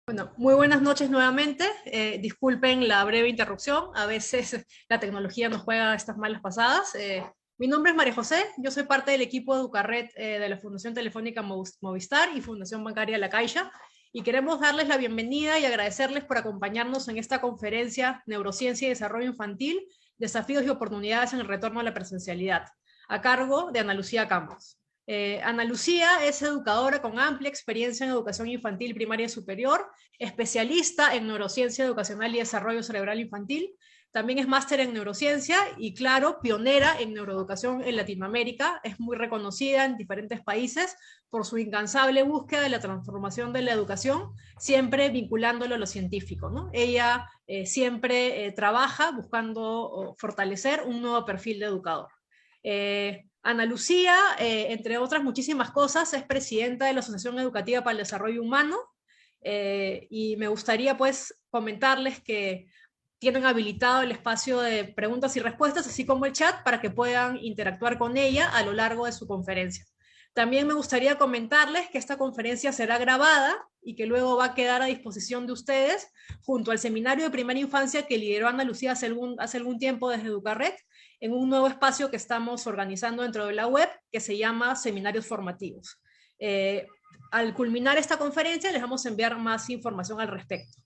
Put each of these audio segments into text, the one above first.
Bueno, muy buenas noches nuevamente. Disculpen la breve interrupción. A veces la tecnología nos juega estas malas pasadas. Mi nombre es María José. Yo soy parte del equipo de Educarred de la Fundación Telefónica Movistar y Fundación Bancaria La Caixa. Y queremos darles la bienvenida y agradecerles por acompañarnos en esta conferencia Neurociencia y Desarrollo Infantil, Desafíos y Oportunidades en el Retorno a la Presencialidad, a cargo de Ana Lucía Campos. Ana Lucía es educadora con amplia experiencia en educación infantil, primaria y superior, especialista en neurociencia educacional y desarrollo cerebral infantil. También es máster en neurociencia y, claro, pionera en neuroeducación en Latinoamérica. Es muy reconocida en diferentes países por su incansable búsqueda de la transformación de la educación, siempre vinculándolo a lo científico, ¿no? Ella siempre trabaja buscando fortalecer un nuevo perfil de educador. Ana Lucía, entre otras muchísimas cosas, es presidenta de la Asociación Educativa para el Desarrollo Humano, y me gustaría pues comentarles que tienen habilitado el espacio de preguntas y respuestas, así como el chat, para que puedan interactuar con ella a lo largo de su conferencia. También me gustaría comentarles que esta conferencia será grabada y que luego va a quedar a disposición de ustedes junto al seminario de primera infancia que lideró Ana Lucía hace algún tiempo desde Educarred, en un nuevo espacio que estamos organizando dentro de la web que se llama Seminarios Formativos. Al culminar esta conferencia les vamos a enviar más información al respecto.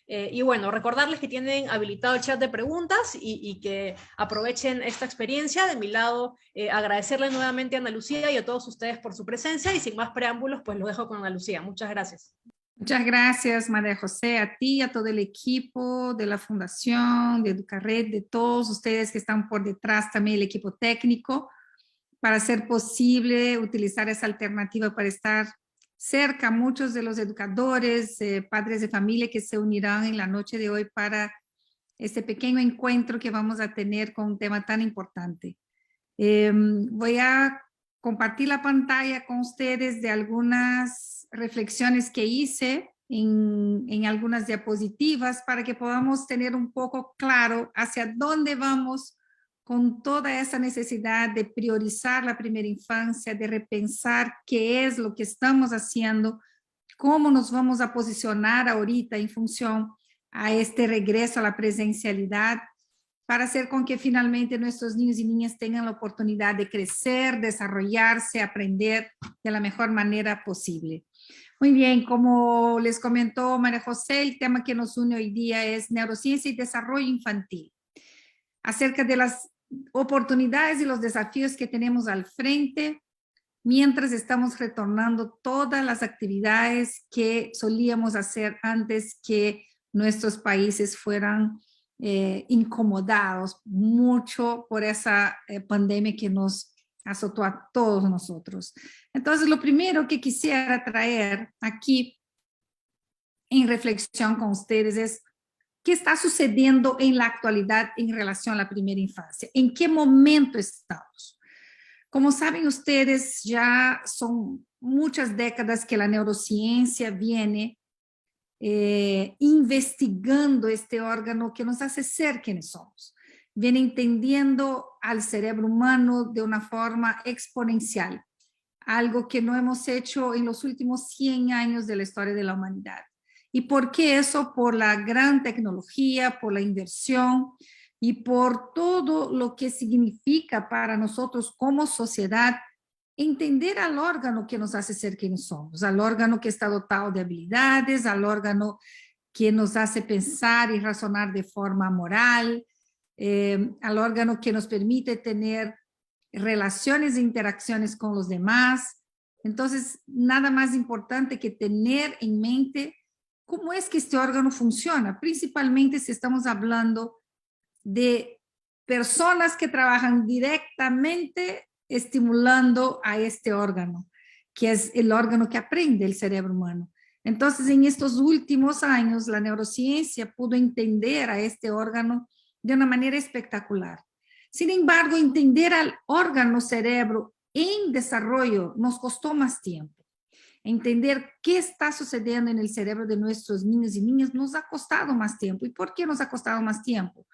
Y bueno, recordarles que tienen habilitado el chat de preguntas y que aprovechen esta experiencia. De mi lado, agradecerle nuevamente a Ana Lucía y a todos ustedes por su presencia, y sin más preámbulos, pues los dejo con Ana Lucía. Muchas gracias. Muchas gracias, María José, a ti, a todo el equipo de la Fundación, de Educarred, de todos ustedes que están por detrás, también el equipo técnico, para hacer posible utilizar esa alternativa para estar cerca a muchos de los educadores, padres de familia que se unirán en la noche de hoy para este pequeño encuentro que vamos a tener con un tema tan importante. Voy a compartir la pantalla con ustedes de algunas reflexiones que hice en algunas diapositivas para que podamos tener un poco claro hacia dónde vamos con toda esa necesidad de priorizar la primera infancia, de repensar qué es lo que estamos haciendo, cómo nos vamos a posicionar ahorita en función a este regreso a la presencialidad, para hacer con que finalmente nuestros niños y niñas tengan la oportunidad de crecer, desarrollarse, aprender de la mejor manera posible. Muy bien, como les comentó María José, el tema que nos une hoy día es neurociencia y desarrollo infantil, acerca de las oportunidades y los desafíos que tenemos al frente mientras estamos retornando todas las actividades que solíamos hacer antes que nuestros países fueran incomodados mucho por esa pandemia que nos azotó a todos nosotros. Entonces, lo primero que quisiera traer aquí en reflexión con ustedes es qué está sucediendo en la actualidad en relación a la primera infancia. ¿En qué momento estamos? Como saben ustedes, ya son muchas décadas que la neurociencia viene investigando este órgano que nos hace ser quienes somos. Viene entendiendo al cerebro humano de una forma exponencial, algo que no hemos hecho en los últimos 100 años de la historia de la humanidad. ¿Y por qué eso? Por la gran tecnología, por la inversión y por todo lo que significa para nosotros como sociedad entender al órgano que nos hace ser quienes somos, al órgano que está dotado de habilidades, al órgano que nos hace pensar y razonar de forma moral, al órgano que nos permite tener relaciones e interacciones con los demás. Entonces, nada más importante que tener en mente cómo es que este órgano funciona, principalmente si estamos hablando de personas que trabajan directamente estimulando a este órgano, que es el órgano que aprende el cerebro humano. Entonces, en estos últimos años, la neurociencia pudo entender a este órgano de una manera espectacular. Sin embargo, entender al órgano cerebro en desarrollo nos costó más tiempo. Entender qué está sucediendo en el cerebro de nuestros niños y niñas nos ha costado más tiempo. ¿Y por qué nos ha costado más tiempo?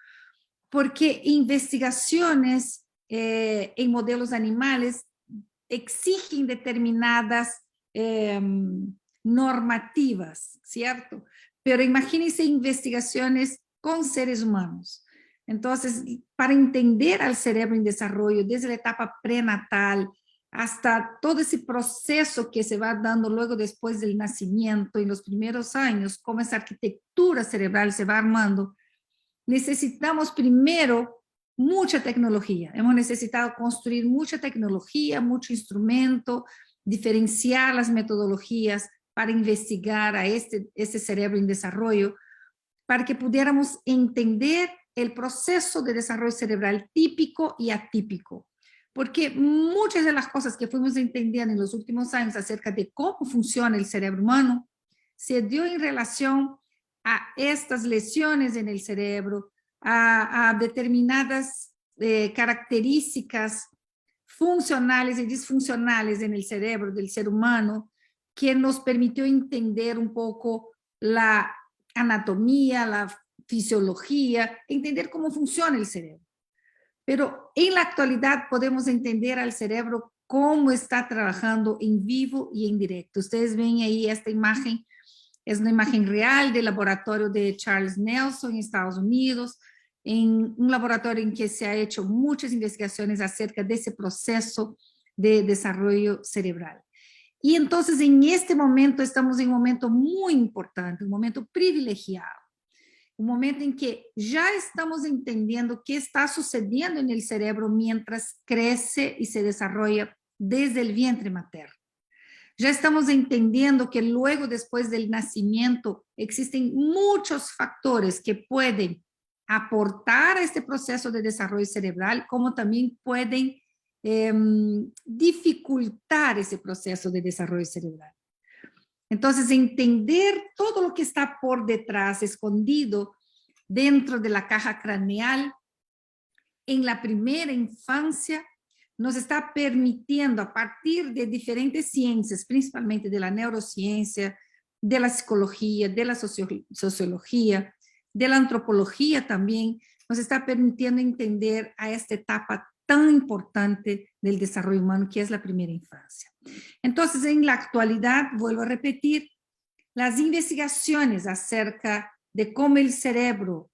Porque investigaciones en modelos animales exigen determinadas normativas, ¿cierto? Pero imagínense investigaciones con seres humanos. Entonces, para entender al cerebro en desarrollo, desde la etapa prenatal hasta todo ese proceso que se va dando luego después del nacimiento, en los primeros años, cómo esa arquitectura cerebral se va armando, necesitamos primero mucha tecnología. Hemos necesitado construir mucha tecnología, mucho instrumento, diferenciar las metodologías para investigar a este cerebro en desarrollo, para que pudiéramos entender el proceso de desarrollo cerebral típico y atípico. Porque muchas de las cosas que fuimos entendiendo en los últimos años acerca de cómo funciona el cerebro humano se dio en relación a estas lesiones en el cerebro, a determinadas características funcionales y disfuncionales en el cerebro del ser humano, que nos permitió entender un poco la anatomía, la fisiología, entender cómo funciona el cerebro. Pero en la actualidad podemos entender al cerebro cómo está trabajando en vivo y en directo. Ustedes ven ahí esta imagen, es una imagen real del laboratorio de Charles Nelson en Estados Unidos, en un laboratorio en que se ha hecho muchas investigaciones acerca de ese proceso de desarrollo cerebral. Y entonces en este momento estamos en un momento muy importante, un momento privilegiado, un momento en que ya estamos entendiendo qué está sucediendo en el cerebro mientras crece y se desarrolla desde el vientre materno. Ya estamos entendiendo que luego, después del nacimiento, existen muchos factores que pueden aportar a este proceso de desarrollo cerebral, como también pueden dificultar ese proceso de desarrollo cerebral. Entonces, entender todo lo que está por detrás, escondido dentro de la caja craneal, en la primera infancia, nos está permitiendo, a partir de diferentes ciencias, principalmente de la neurociencia, de la psicología, de la sociología, de la antropología también, nos está permitiendo entender a esta etapa tan importante del desarrollo humano, que es la primera infancia. Entonces, en la actualidad, vuelvo a repetir, las investigaciones acerca de cómo el cerebro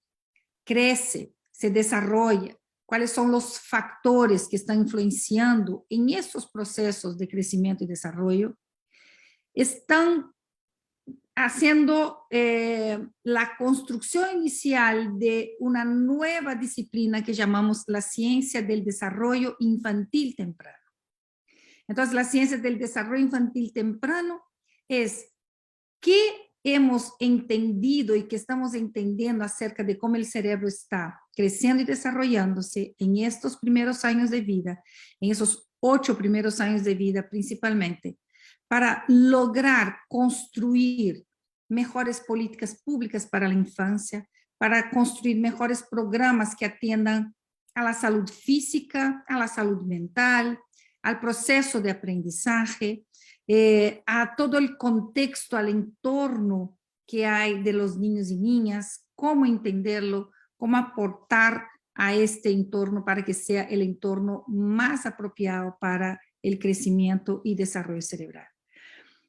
crece, se desarrolla, cuáles son los factores que están influenciando en estos procesos de crecimiento y desarrollo, están haciendo la construcción inicial de una nueva disciplina que llamamos la ciencia del desarrollo infantil temprano. Entonces, la ciencia del desarrollo infantil temprano es qué hemos entendido y que estamos entendiendo acerca de cómo el cerebro está creciendo y desarrollándose en estos primeros años de vida, en esos 8 primeros años de vida principalmente, para lograr construir mejores políticas públicas para la infancia, para construir mejores programas que atiendan a la salud física, a la salud mental, al proceso de aprendizaje, a todo el contexto, al entorno que hay de los niños y niñas, cómo entenderlo, cómo aportar a este entorno para que sea el entorno más apropiado para el crecimiento y desarrollo cerebral.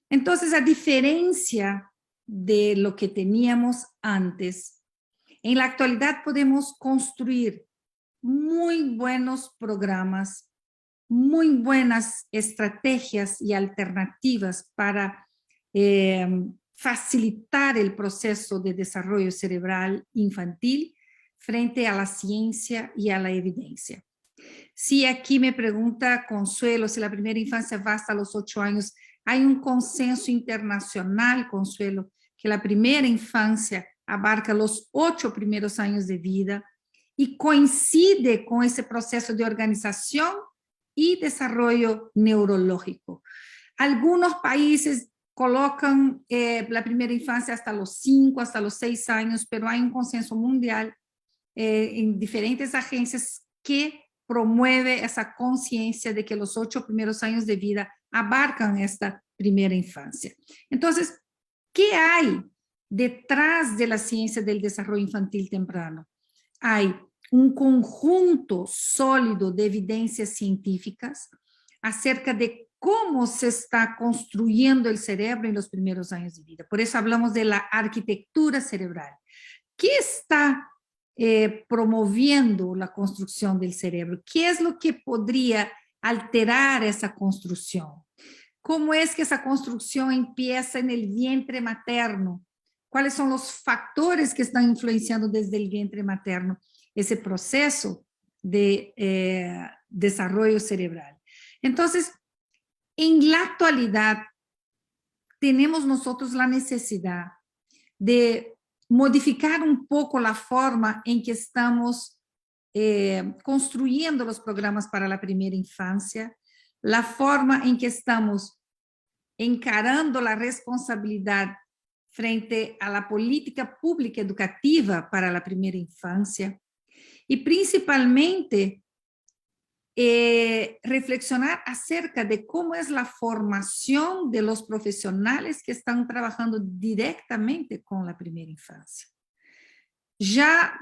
Entonces, a diferencia de lo que teníamos antes, en la actualidad podemos construir muy buenos programas, muy buenas estrategias y alternativas para facilitar el proceso de desarrollo cerebral infantil frente a la ciencia y a la evidencia. Si aquí me pregunta Consuelo, si la primera infancia va hasta los 8 años, hay un consenso internacional, Consuelo, que la primera infancia abarca los 8 primeros años de vida y coincide con ese proceso de organización y desarrollo neurológico. Algunos países colocan la primera infancia hasta los 5, hasta los 6 años, pero hay un consenso mundial en diferentes agencias que promueve esa conciencia de que los 8 primeros años de vida abarcan esta primera infancia. Entonces, ¿qué hay detrás de la ciencia del desarrollo infantil temprano? Hay un conjunto sólido de evidencias científicas acerca de cómo se está construyendo el cerebro en los primeros años de vida. Por eso hablamos de la arquitectura cerebral. ¿Qué está promoviendo la construcción del cerebro? ¿Qué es lo que podría alterar esa construcción? ¿Cómo es que esa construcción empieza en el vientre materno? ¿Cuáles son los factores que están influenciando desde el vientre materno ese proceso de desarrollo cerebral? Entonces, en la actualidad, tenemos nosotros la necesidad de modificar un poco la forma en que estamos construyendo los programas para la primera infancia, la forma en que estamos encarando la responsabilidad frente a la política pública educativa para la primera infancia y principalmente reflexionar acerca de cómo es la formación de los profesionales que están trabajando directamente con la primera infancia. Ya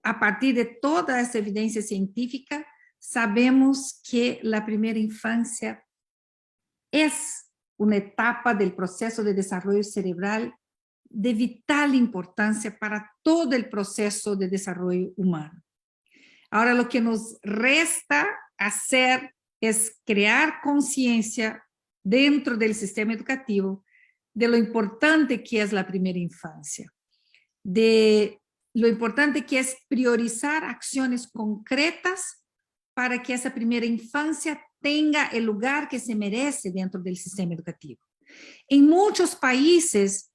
a partir de toda esa evidencia científica, sabemos que la primera infancia es una etapa del proceso de desarrollo cerebral de vital importancia para todo el proceso de desarrollo humano. Ahora, lo que nos resta hacer es crear conciencia dentro del sistema educativo de lo importante que es la primera infancia, de lo importante que es priorizar acciones concretas para que esa primera infancia tenga el lugar que se merece dentro del sistema educativo. En muchos países,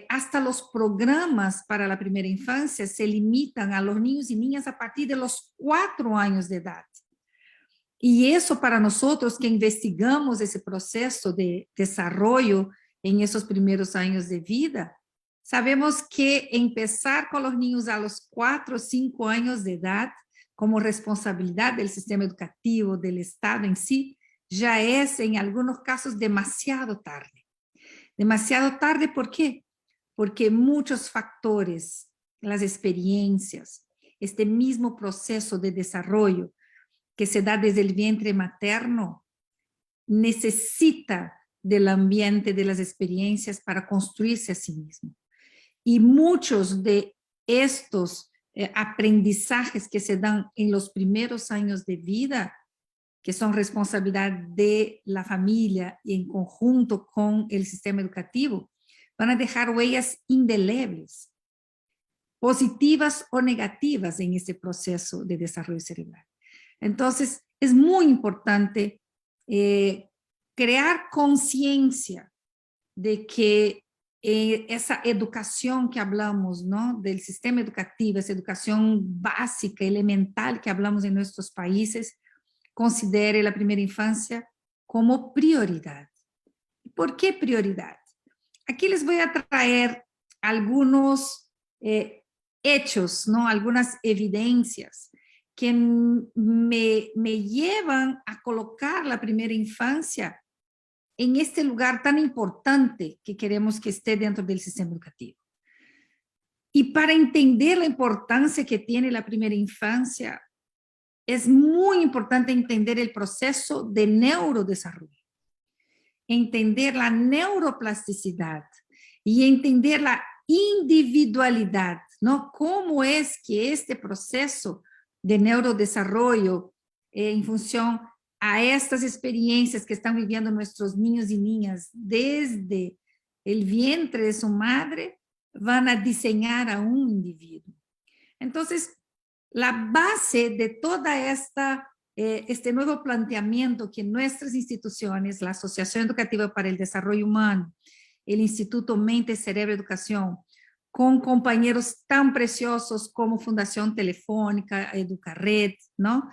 hasta los programas para la primera infancia se limitan a los niños y niñas a partir de los 4 años de edad. Y eso para nosotros que investigamos ese proceso de desarrollo en esos primeros años de vida, sabemos que empezar con los niños a los 4 o 5 años de edad como responsabilidad del sistema educativo, del Estado en sí, ya es en algunos casos demasiado tarde. Demasiado tarde, ¿por qué? Porque muchos factores, las experiencias, este mismo proceso de desarrollo que se da desde el vientre materno, necesita del ambiente, de las experiencias para construirse a sí mismo. Y muchos de estos aprendizajes que se dan en los primeros años de vida, que son responsabilidad de la familia y en conjunto con el sistema educativo, van a dejar huellas indelebles, positivas o negativas en este proceso de desarrollo cerebral. Entonces, es muy importante crear conciencia de que esa educación que hablamos, ¿no? Del sistema educativo, esa educación básica, elemental que hablamos en nuestros países, considere la primera infancia como prioridad. ¿Por qué prioridad? Aquí les voy a traer algunos hechos, ¿no? Algunas evidencias que me llevan a colocar la primera infancia en este lugar tan importante que queremos que esté dentro del sistema educativo. Y para entender la importancia que tiene la primera infancia, es muy importante entender el proceso de neurodesarrollo, entender la neuroplasticidad y entender la individualidad, ¿no? Cómo es que este proceso de neurodesarrollo en función a estas experiencias que están viviendo nuestros niños y niñas desde el vientre de su madre, van a diseñar a un individuo. Entonces, la base de toda este nuevo planteamiento que nuestras instituciones, la Asociación Educativa para el Desarrollo Humano, el Instituto Mente, Cerebro, Educación, con compañeros tan preciosos como Fundación Telefónica, Educarred, ¿no?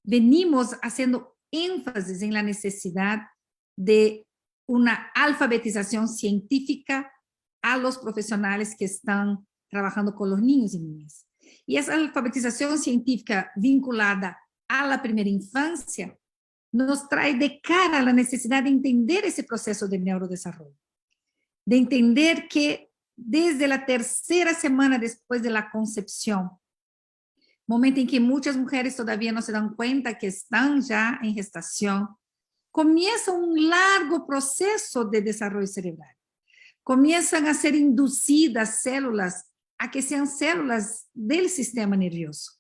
Venimos haciendo énfasis en la necesidad de una alfabetización científica a los profesionales que están trabajando con los niños y niñas. Y esa alfabetización científica vinculada a la primera infancia nos trae de cara a la necesidad de entender ese proceso de neurodesarrollo, de entender que desde la 3ª semana después de la concepción, momento en que muchas mujeres todavía no se dan cuenta que están ya en gestación, comienza un largo proceso de desarrollo cerebral. Comienzan a ser inducidas células a que sean células del sistema nervioso.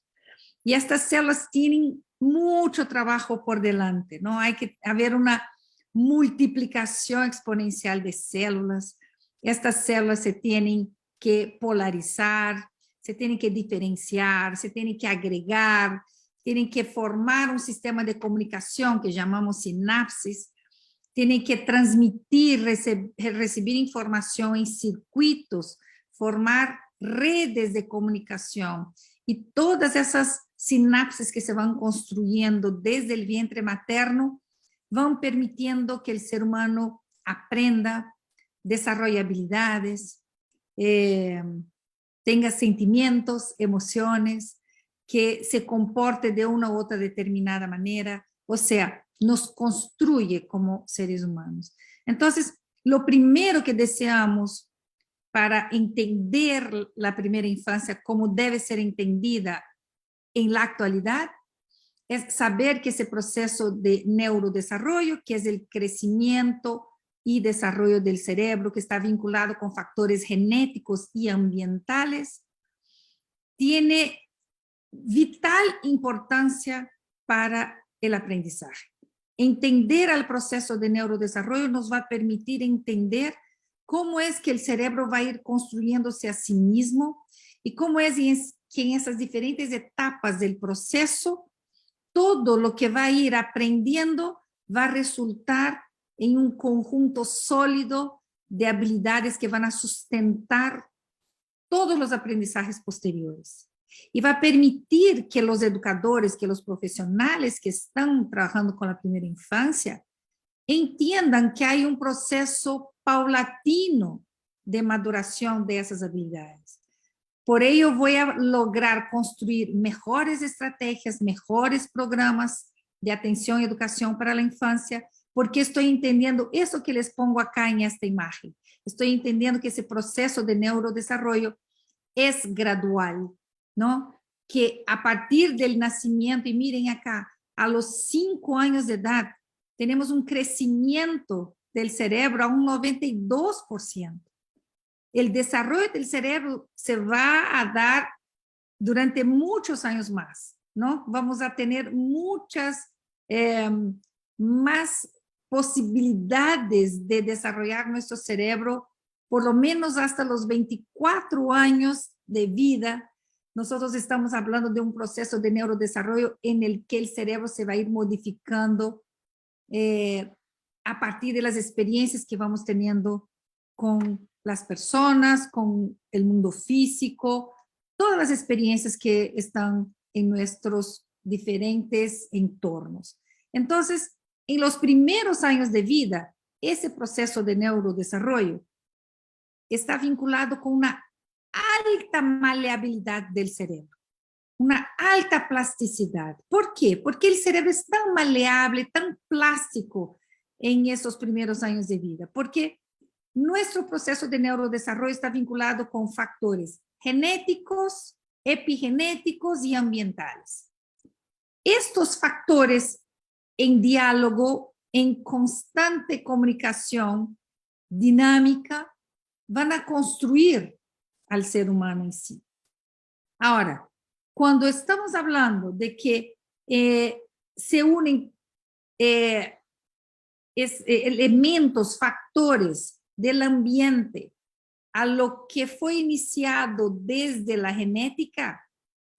Y estas células tienen mucho trabajo por delante, ¿no? Hay que haber una multiplicación exponencial de células. Estas células se tienen que polarizar, se tienen que diferenciar, se tienen que agregar, tienen que formar un sistema de comunicación que llamamos sinapsis, tienen que transmitir, recibir información en circuitos, formar redes de comunicación. Y todas esas sinapsis que se van construyendo desde el vientre materno van permitiendo que el ser humano aprenda, desarrolle habilidades, tenga sentimientos, emociones, que se comporte de una u otra determinada manera, o sea, nos construye como seres humanos. Entonces, lo primero que deseamos para entender la primera infancia como debe ser entendida en la actualidad es saber que ese proceso de neurodesarrollo, que es el crecimiento y desarrollo del cerebro, que está vinculado con factores genéticos y ambientales, tiene vital importancia para el aprendizaje. Entender al proceso de neurodesarrollo nos va a permitir entender cómo es que el cerebro va a ir construyéndose a sí mismo y cómo es que en esas diferentes etapas del proceso, todo lo que va a ir aprendiendo va a resultar en un conjunto sólido de habilidades que van a sustentar todos los aprendizajes posteriores. Y va a permitir que los educadores, que los profesionales que están trabajando con la primera infancia, entiendan que hay un proceso paulatino de maduración de esas habilidades. Por ello voy a lograr construir mejores estrategias, mejores programas de atención y educación para la infancia, porque estoy entendiendo eso que les pongo acá en esta imagen. Estoy entendiendo que ese proceso de neurodesarrollo es gradual, ¿no? Que a partir del nacimiento, y miren acá, a los 5 años de edad, tenemos un crecimiento del cerebro a un 92%. El desarrollo del cerebro se va a dar durante muchos años más, ¿no? Vamos a tener muchas más posibilidades de desarrollar nuestro cerebro, por lo menos hasta los 24 años de vida. Nosotros estamos hablando de un proceso de neurodesarrollo en el que el cerebro se va a ir modificando a partir de las experiencias que vamos teniendo con las personas, con el mundo físico, todas las experiencias que están en nuestros diferentes entornos. Entonces, en los primeros años de vida, ese proceso de neurodesarrollo está vinculado con una alta maleabilidad del cerebro, una alta plasticidad. ¿Por qué? Porque el cerebro es tan maleable, tan plástico en esos primeros años de vida, porque nuestro proceso de neurodesarrollo está vinculado con factores genéticos, epigenéticos y ambientales. Estos factores en diálogo, en constante comunicación dinámica, van a construir al ser humano en sí. Ahora, cuando estamos hablando de que se unen elementos, factores del ambiente a lo que fue iniciado desde la genética,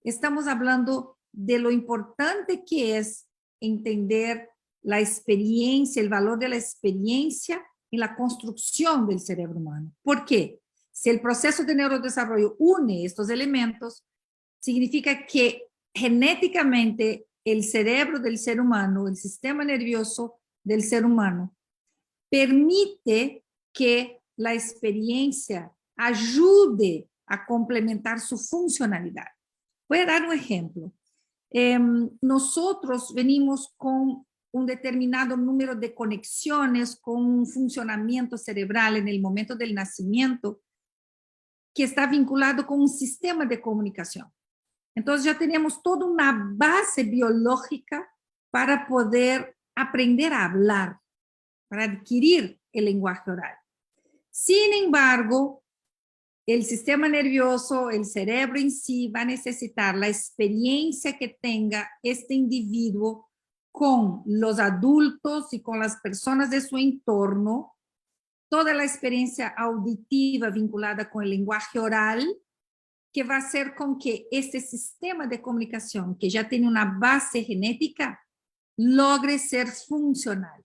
estamos hablando de lo importante que es entender la experiencia, el valor de la experiencia en la construcción del cerebro humano. ¿Por qué? Si el proceso de neurodesarrollo une estos elementos, significa que genéticamente el cerebro del ser humano, el sistema nervioso del ser humano, permite que la experiencia ayude a complementar su funcionalidad. Voy a dar un ejemplo. Nosotros venimos con un determinado número de conexiones, con un funcionamiento cerebral en el momento del nacimiento que está vinculado con un sistema de comunicación. Entonces ya tenemos toda una base biológica para poder aprender a hablar, para adquirir el lenguaje oral. Sin embargo, el sistema nervioso, el cerebro en sí, va a necesitar la experiencia que tenga este individuo con los adultos y con las personas de su entorno, toda la experiencia auditiva vinculada con el lenguaje oral, que va a hacer con que este sistema de comunicación, que ya tiene una base genética, logre ser funcional.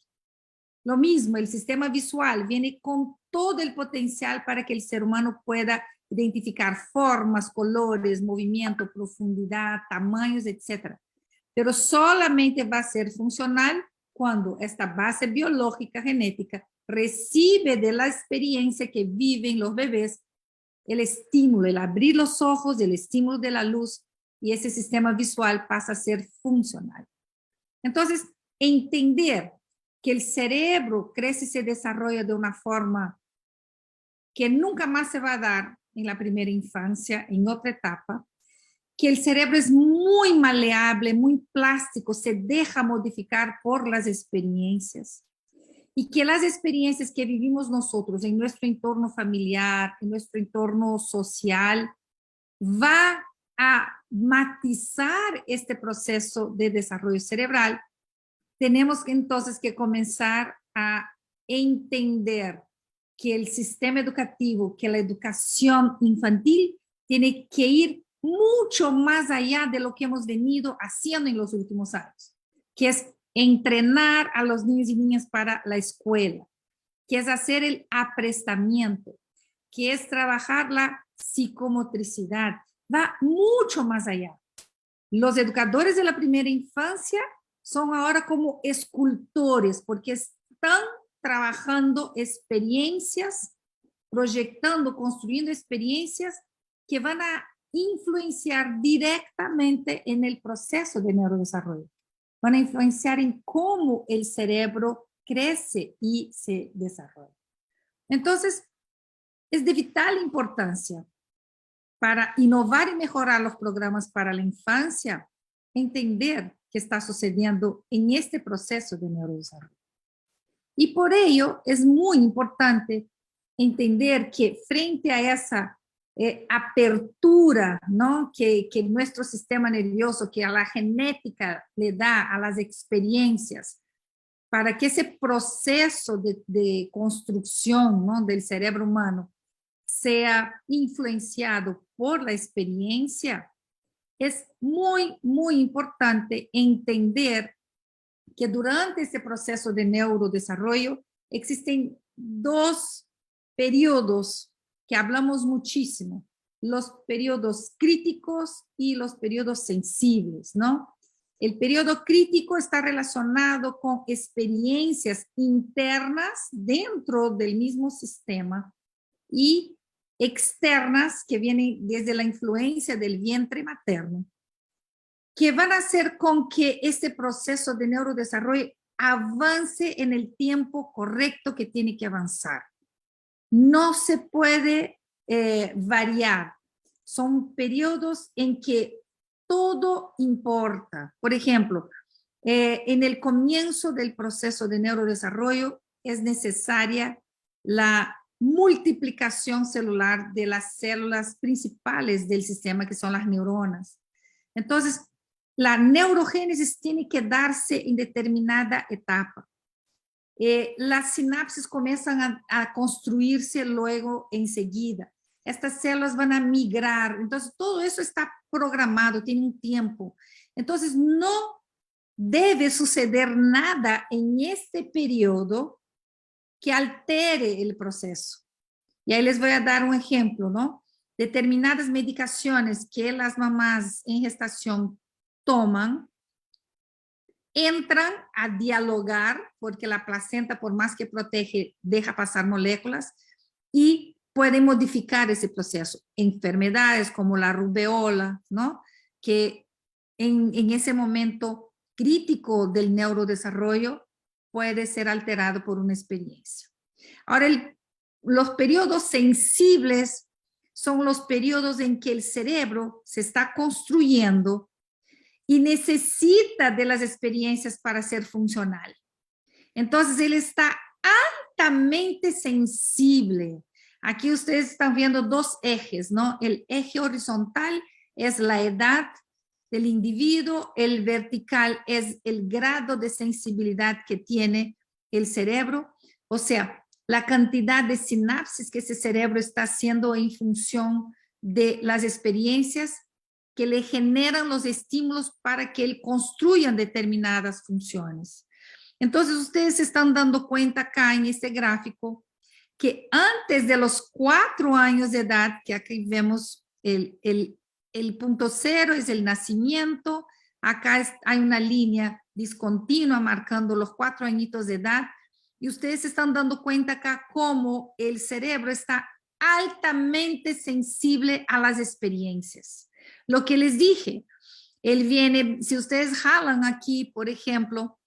Lo mismo, el sistema visual viene con todo el potencial para que el ser humano pueda identificar formas, colores, movimiento, profundidad, tamaños, etc. Pero solamente va a ser funcional cuando esta base biológica genética recibe de la experiencia que viven los bebés el estímulo, el abrir los ojos, el estímulo de la luz, y ese sistema visual pasa a ser funcional. Entonces, entender que el cerebro crece y se desarrolla de una forma que nunca más se va a dar en la primera infancia, en otra etapa, que el cerebro es muy maleable, muy plástico, se deja modificar por las experiencias, y que las experiencias que vivimos nosotros en nuestro entorno familiar, en nuestro entorno social, va a matizar este proceso de desarrollo cerebral. Tenemos entonces que comenzar a entender que el sistema educativo, que la educación infantil tiene que ir mucho más allá de lo que hemos venido haciendo en los últimos años, que es entrenar a los niños y niñas para la escuela, que es hacer el aprestamiento, que es trabajar la psicomotricidad. Va mucho más allá. Los educadores de la primera infancia son ahora como escultores, porque están trabajando experiencias, proyectando, construyendo experiencias que van a influenciar directamente en el proceso de neurodesarrollo. Van a influenciar en cómo el cerebro crece y se desarrolla. Entonces, es de vital importancia para innovar y mejorar los programas para la infancia, entender qué está sucediendo en este proceso de neurodesarrollo. Y por ello es muy importante entender que frente a esa apertura, ¿no? que nuestro sistema nervioso, que a la genética le da a las experiencias, para que ese proceso de construcción, ¿no? del cerebro humano sea influenciado por la experiencia, es muy, muy importante entender que durante este proceso de neurodesarrollo existen dos periodos que hablamos muchísimo, los periodos críticos y los periodos sensibles, ¿no? El periodo crítico está relacionado con experiencias internas dentro del mismo sistema y externas que vienen desde la influencia del vientre materno, que van a hacer con que este proceso de neurodesarrollo avance en el tiempo correcto que tiene que avanzar. No se puede variar. Son periodos en que todo importa. Por ejemplo, en el comienzo del proceso de neurodesarrollo es necesaria la multiplicación celular de las células principales del sistema, que son las neuronas. Entonces, la neurogénesis tiene que darse en determinada etapa. Las sinapsis comienzan a construirse luego enseguida. Estas células van a migrar. Entonces, todo eso está programado, tiene un tiempo. Entonces, no debe suceder nada en este periodo que altere el proceso. Y ahí les voy a dar un ejemplo, ¿no? Determinadas medicaciones que las mamás en gestación toman, entran a dialogar, porque la placenta, por más que protege, deja pasar moléculas, y pueden modificar ese proceso. Enfermedades como la rubeola, ¿no? Que en ese momento crítico del neurodesarrollo puede ser alterado por una experiencia. Ahora, los periodos sensibles son los periodos en que el cerebro se está construyendo y necesita de las experiencias para ser funcional. Entonces, él está altamente sensible. Aquí ustedes están viendo dos ejes, ¿no? El eje horizontal es la edad del individuo, el vertical es el grado de sensibilidad que tiene el cerebro, o sea, la cantidad de sinapsis que ese cerebro está haciendo en función de las experiencias que le generan los estímulos para que él construya determinadas funciones. Entonces, ustedes se están dando cuenta acá en este gráfico que antes de los 4 años de edad, que aquí vemos el punto cero es el nacimiento, acá hay una línea discontinua marcando los 4 añitos de edad, y ustedes se están dando cuenta acá cómo el cerebro está altamente sensible a las experiencias. Lo que les dije, él viene, si ustedes jalan aquí, por ejemplo,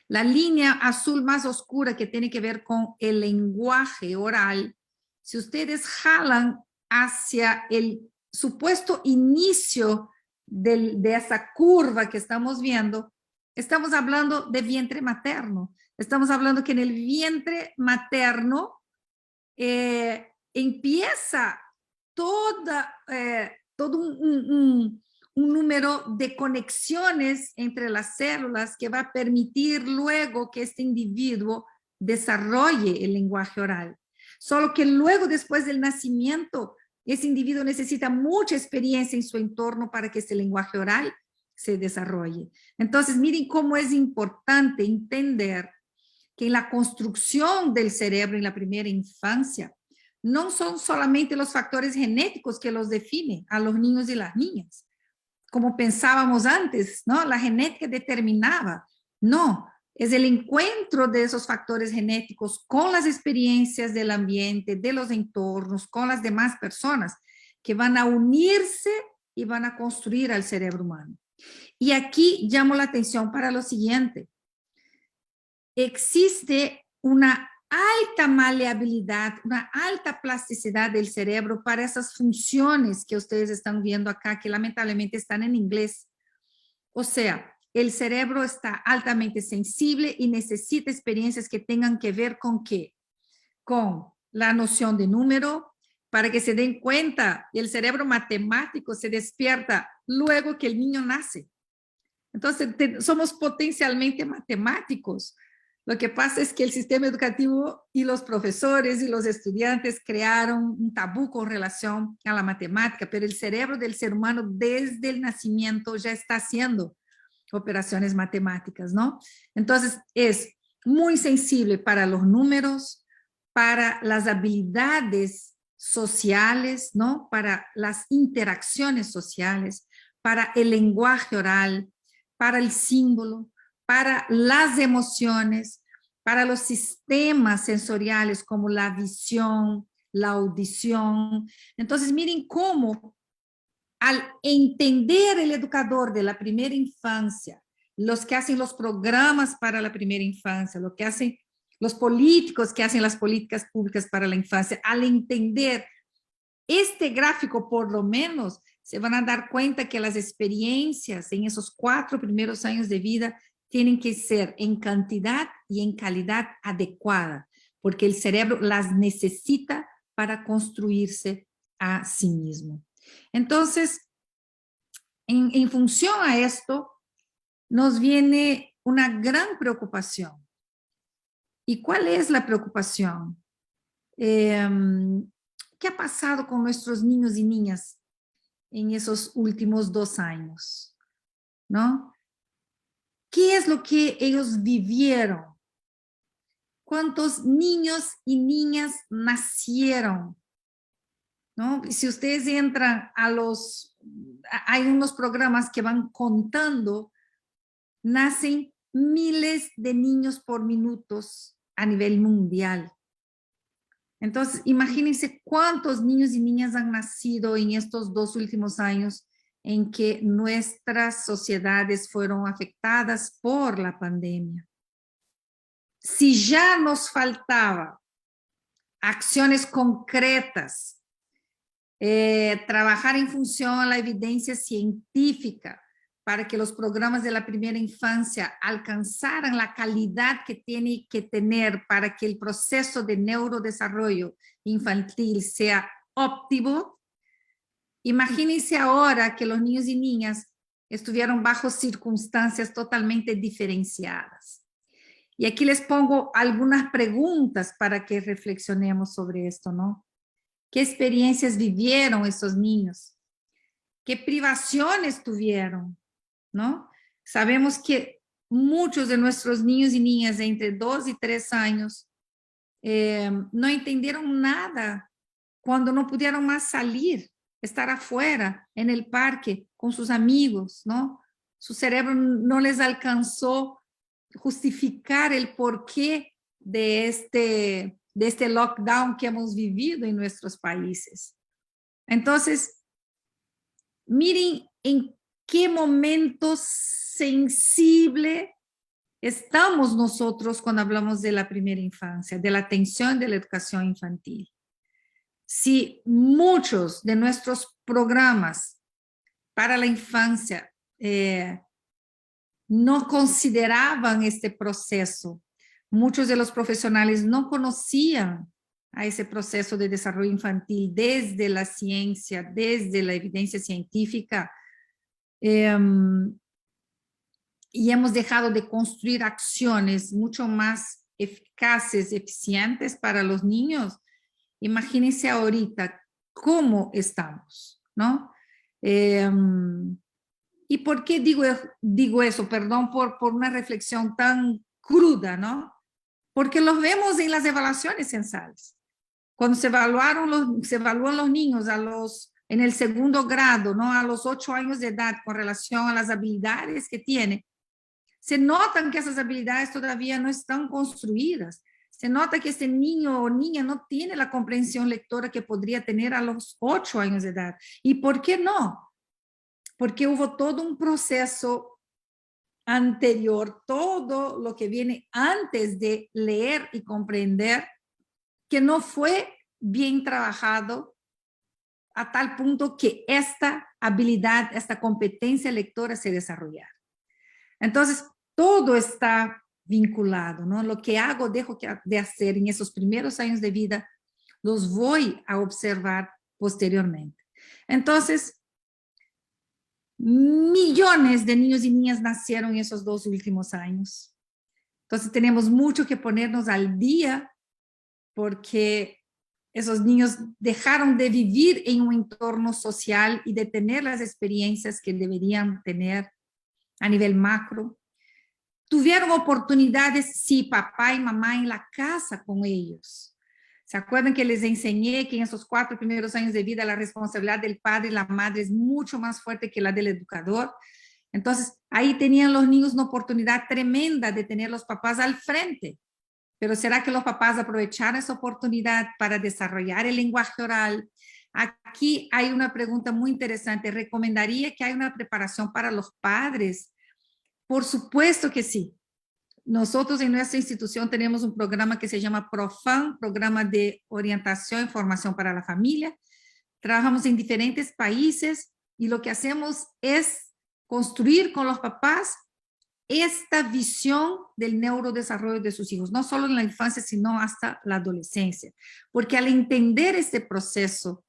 la línea azul más oscura que tiene que ver con el lenguaje oral, si ustedes jalan hacia el supuesto inicio de esa curva que estamos viendo, estamos hablando de vientre materno. Estamos hablando que en el vientre materno empieza todo un número de conexiones entre las células que va a permitir luego que este individuo desarrolle el lenguaje oral. Solo que luego, después del nacimiento, ese individuo necesita mucha experiencia en su entorno para que este lenguaje oral se desarrolle. Entonces, miren cómo es importante entender que en la construcción del cerebro en la primera infancia, no son solamente los factores genéticos que los definen a los niños y las niñas, como pensábamos antes, ¿no? La genética determinaba. No, es el encuentro de esos factores genéticos con las experiencias del ambiente, de los entornos, con las demás personas, que van a unirse y van a construir al cerebro humano. Y aquí llamo la atención para lo siguiente. Existe una alta maleabilidad, una alta plasticidad del cerebro para esas funciones que ustedes están viendo acá, que lamentablemente están en inglés. O sea, el cerebro está altamente sensible y necesita experiencias que tengan que ver con ¿qué? Con la noción de número, para que se den cuenta, el cerebro matemático se despierta luego que el niño nace. Entonces, somos potencialmente matemáticos. Lo que pasa es que el sistema educativo y los profesores y los estudiantes crearon un tabú con relación a la matemática, pero el cerebro del ser humano desde el nacimiento ya está haciendo operaciones matemáticas, ¿no? Entonces, es muy sensible para los números, para las habilidades sociales, ¿no? Para las interacciones sociales, para el lenguaje oral, para el símbolo, para las emociones, para los sistemas sensoriales como la visión, la audición. Entonces, miren cómo al entender el educador de la primera infancia, los que hacen los programas para la primera infancia, lo que hacen los políticos que hacen las políticas públicas para la infancia, al entender este gráfico por lo menos, se van a dar cuenta que las experiencias en esos 4 primeros años de vida tienen que ser en cantidad y en calidad adecuada, porque el cerebro las necesita para construirse a sí mismo. Entonces, en función a esto, nos viene una gran preocupación. ¿Y cuál es la preocupación? ¿Qué ha pasado con nuestros niños y niñas en esos últimos 2 años? ¿No? ¿Qué es lo que ellos vivieron? ¿Cuántos niños y niñas nacieron? ¿No? Si ustedes entran hay unos programas que van contando, nacen miles de niños por minutos a nivel mundial. Entonces, imagínense cuántos niños y niñas han nacido en estos 2 últimos años en que nuestras sociedades fueron afectadas por la pandemia. Si ya nos faltaba acciones concretas, trabajar en función a la evidencia científica para que los programas de la primera infancia alcanzaran la calidad que tiene que tener para que el proceso de neurodesarrollo infantil sea óptimo. Imagínense ahora que los niños y niñas estuvieron bajo circunstancias totalmente diferenciadas. Y aquí les pongo algunas preguntas para que reflexionemos sobre esto, ¿no? ¿Qué experiencias vivieron esos niños? ¿Qué privaciones tuvieron? ¿No? Sabemos que muchos de nuestros niños y niñas de entre 2 y 3 años no entendieron nada cuando no pudieron más salir, estar afuera, en el parque, con sus amigos, ¿no? Su cerebro no les alcanzó justificar el porqué de este lockdown que hemos vivido en nuestros países. Entonces, miren en qué momento sensible estamos nosotros cuando hablamos de la primera infancia, de la atención de la educación infantil. Si muchos de nuestros programas para la infancia no consideraban este proceso, muchos de los profesionales no conocían a ese proceso de desarrollo infantil desde la ciencia, desde la evidencia científica, y hemos dejado de construir acciones mucho más eficaces, eficientes para los niños. Imagínense ahorita cómo estamos, ¿no? ¿Y por qué digo eso? Perdón por una reflexión tan cruda, ¿no? Porque los vemos en las evaluaciones censales. Cuando se evalúan los niños en el segundo grado, ¿no? A los 8 años de edad, con relación a las habilidades que tiene, se notan que esas habilidades todavía no están construidas. Se nota que este niño o niña no tiene la comprensión lectora que podría tener a los 8 años de edad. ¿Y por qué no? Porque hubo todo un proceso anterior, todo lo que viene antes de leer y comprender, que no fue bien trabajado a tal punto que esta habilidad, esta competencia lectora se desarrollara. Entonces, todo está vinculado, ¿no? Lo que hago, dejo de hacer en esos primeros años de vida, los voy a observar posteriormente. Entonces, millones de niños y niñas nacieron en esos 2 últimos años. Entonces, tenemos mucho que ponernos al día, porque esos niños dejaron de vivir en un entorno social y de tener las experiencias que deberían tener a nivel macro. Tuvieron oportunidades, sí, papá y mamá en la casa con ellos. ¿Se acuerdan que les enseñé que en esos 4 primeros años de vida la responsabilidad del padre y la madre es mucho más fuerte que la del educador? Entonces, ahí tenían los niños una oportunidad tremenda de tener los papás al frente. Pero ¿será que los papás aprovecharon esa oportunidad para desarrollar el lenguaje oral? Aquí hay una pregunta muy interesante. ¿Recomendaría que haya una preparación para los padres? Por supuesto que sí. Nosotros en nuestra institución tenemos un programa que se llama PROFAM, Programa de Orientación y Formación para la Familia. Trabajamos en diferentes países y lo que hacemos es construir con los papás esta visión del neurodesarrollo de sus hijos, no solo en la infancia, sino hasta la adolescencia. Porque al entender este proceso,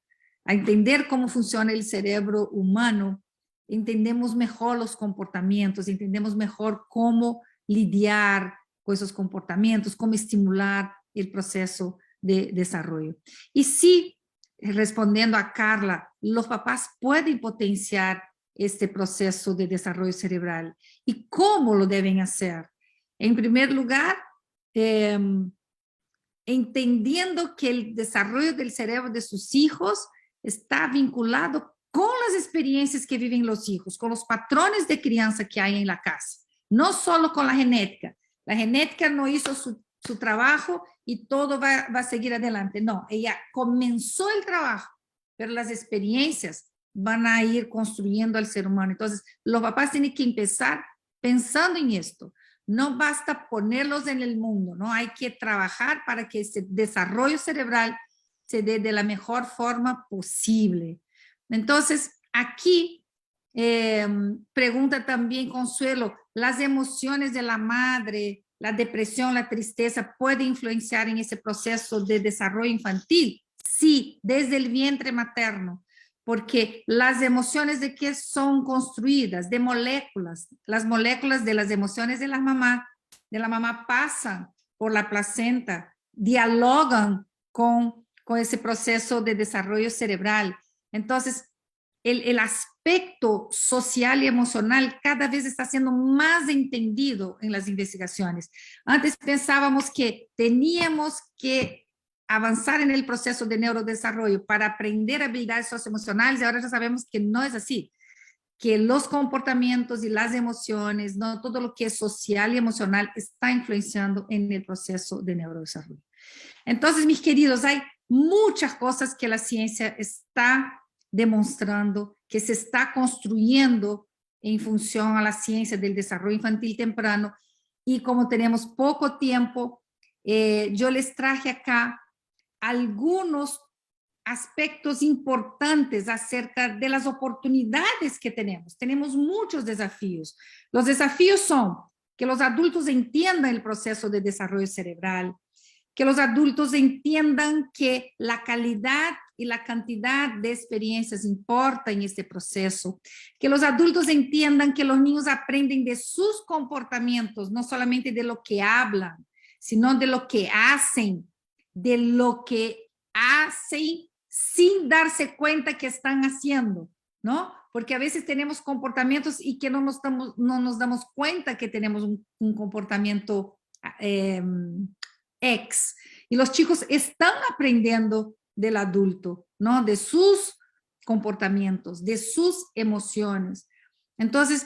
a entender cómo funciona el cerebro humano, entendemos mejor los comportamientos, entendemos mejor cómo lidiar con esos comportamientos, cómo estimular el proceso de desarrollo. Y sí, respondiendo a Carla, los papás pueden potenciar este proceso de desarrollo cerebral. ¿Y cómo lo deben hacer? En primer lugar, entendiendo que el desarrollo del cerebro de sus hijos está vinculado con las experiencias que viven los hijos, con los patrones de crianza que hay en la casa, no solo con la genética. La genética no hizo su trabajo y todo va a seguir adelante. No, ella comenzó el trabajo, pero las experiencias van a ir construyendo al ser humano. Entonces, los papás tienen que empezar pensando en esto. No basta ponerlos en el mundo, ¿no? Hay que trabajar para que ese desarrollo cerebral se dé de la mejor forma posible. Entonces, aquí Pregunta también Consuelo, ¿las emociones de la madre, la depresión, la tristeza, puede influenciar en ese proceso de desarrollo infantil? Sí, desde el vientre materno, porque las emociones de qué son construidas, de moléculas. Las moléculas de las emociones de la mamá pasan por la placenta, dialogan con ese proceso de desarrollo cerebral. Entonces, el aspecto social y emocional cada vez está siendo más entendido en las investigaciones. Antes pensábamos que teníamos que avanzar en el proceso de neurodesarrollo para aprender habilidades socioemocionales y ahora ya sabemos que no es así, que los comportamientos y las emociones, no todo lo que es social y emocional está influenciando en el proceso de neurodesarrollo. Entonces, mis queridos, hay muchas cosas que la ciencia está demostrando, que se está construyendo en función a la ciencia del desarrollo infantil temprano. Y como tenemos poco tiempo, yo les traje acá algunos aspectos importantes acerca de las oportunidades que tenemos. Tenemos muchos desafíos. Los desafíos son que los adultos entiendan el proceso de desarrollo cerebral, que los adultos entiendan que la calidad y la cantidad de experiencias importa en este proceso, que los adultos entiendan que los niños aprenden de sus comportamientos, no solamente de lo que hablan, sino de lo que hacen, de lo que hacen sin darse cuenta que están haciendo, ¿no? Porque a veces tenemos comportamientos y que no nos damos cuenta que tenemos un comportamiento ex. Y los chicos están aprendiendo del adulto, ¿no? De sus comportamientos, de sus emociones. Entonces,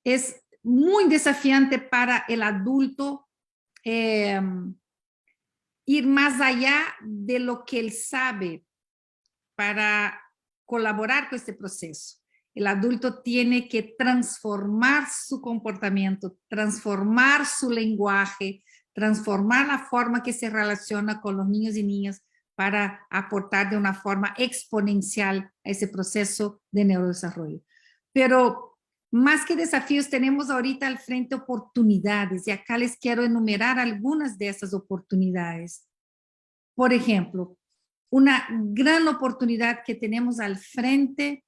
es muy desafiante para el adulto ir más allá de lo que él sabe para colaborar con este proceso. El adulto tiene que transformar su comportamiento, transformar su lenguaje, transformar la forma que se relaciona con los niños y niñas para aportar de una forma exponencial a ese proceso de neurodesarrollo. Pero más que desafíos, tenemos ahorita al frente oportunidades y acá les quiero enumerar algunas de esas oportunidades. Por ejemplo, una gran oportunidad que tenemos al frente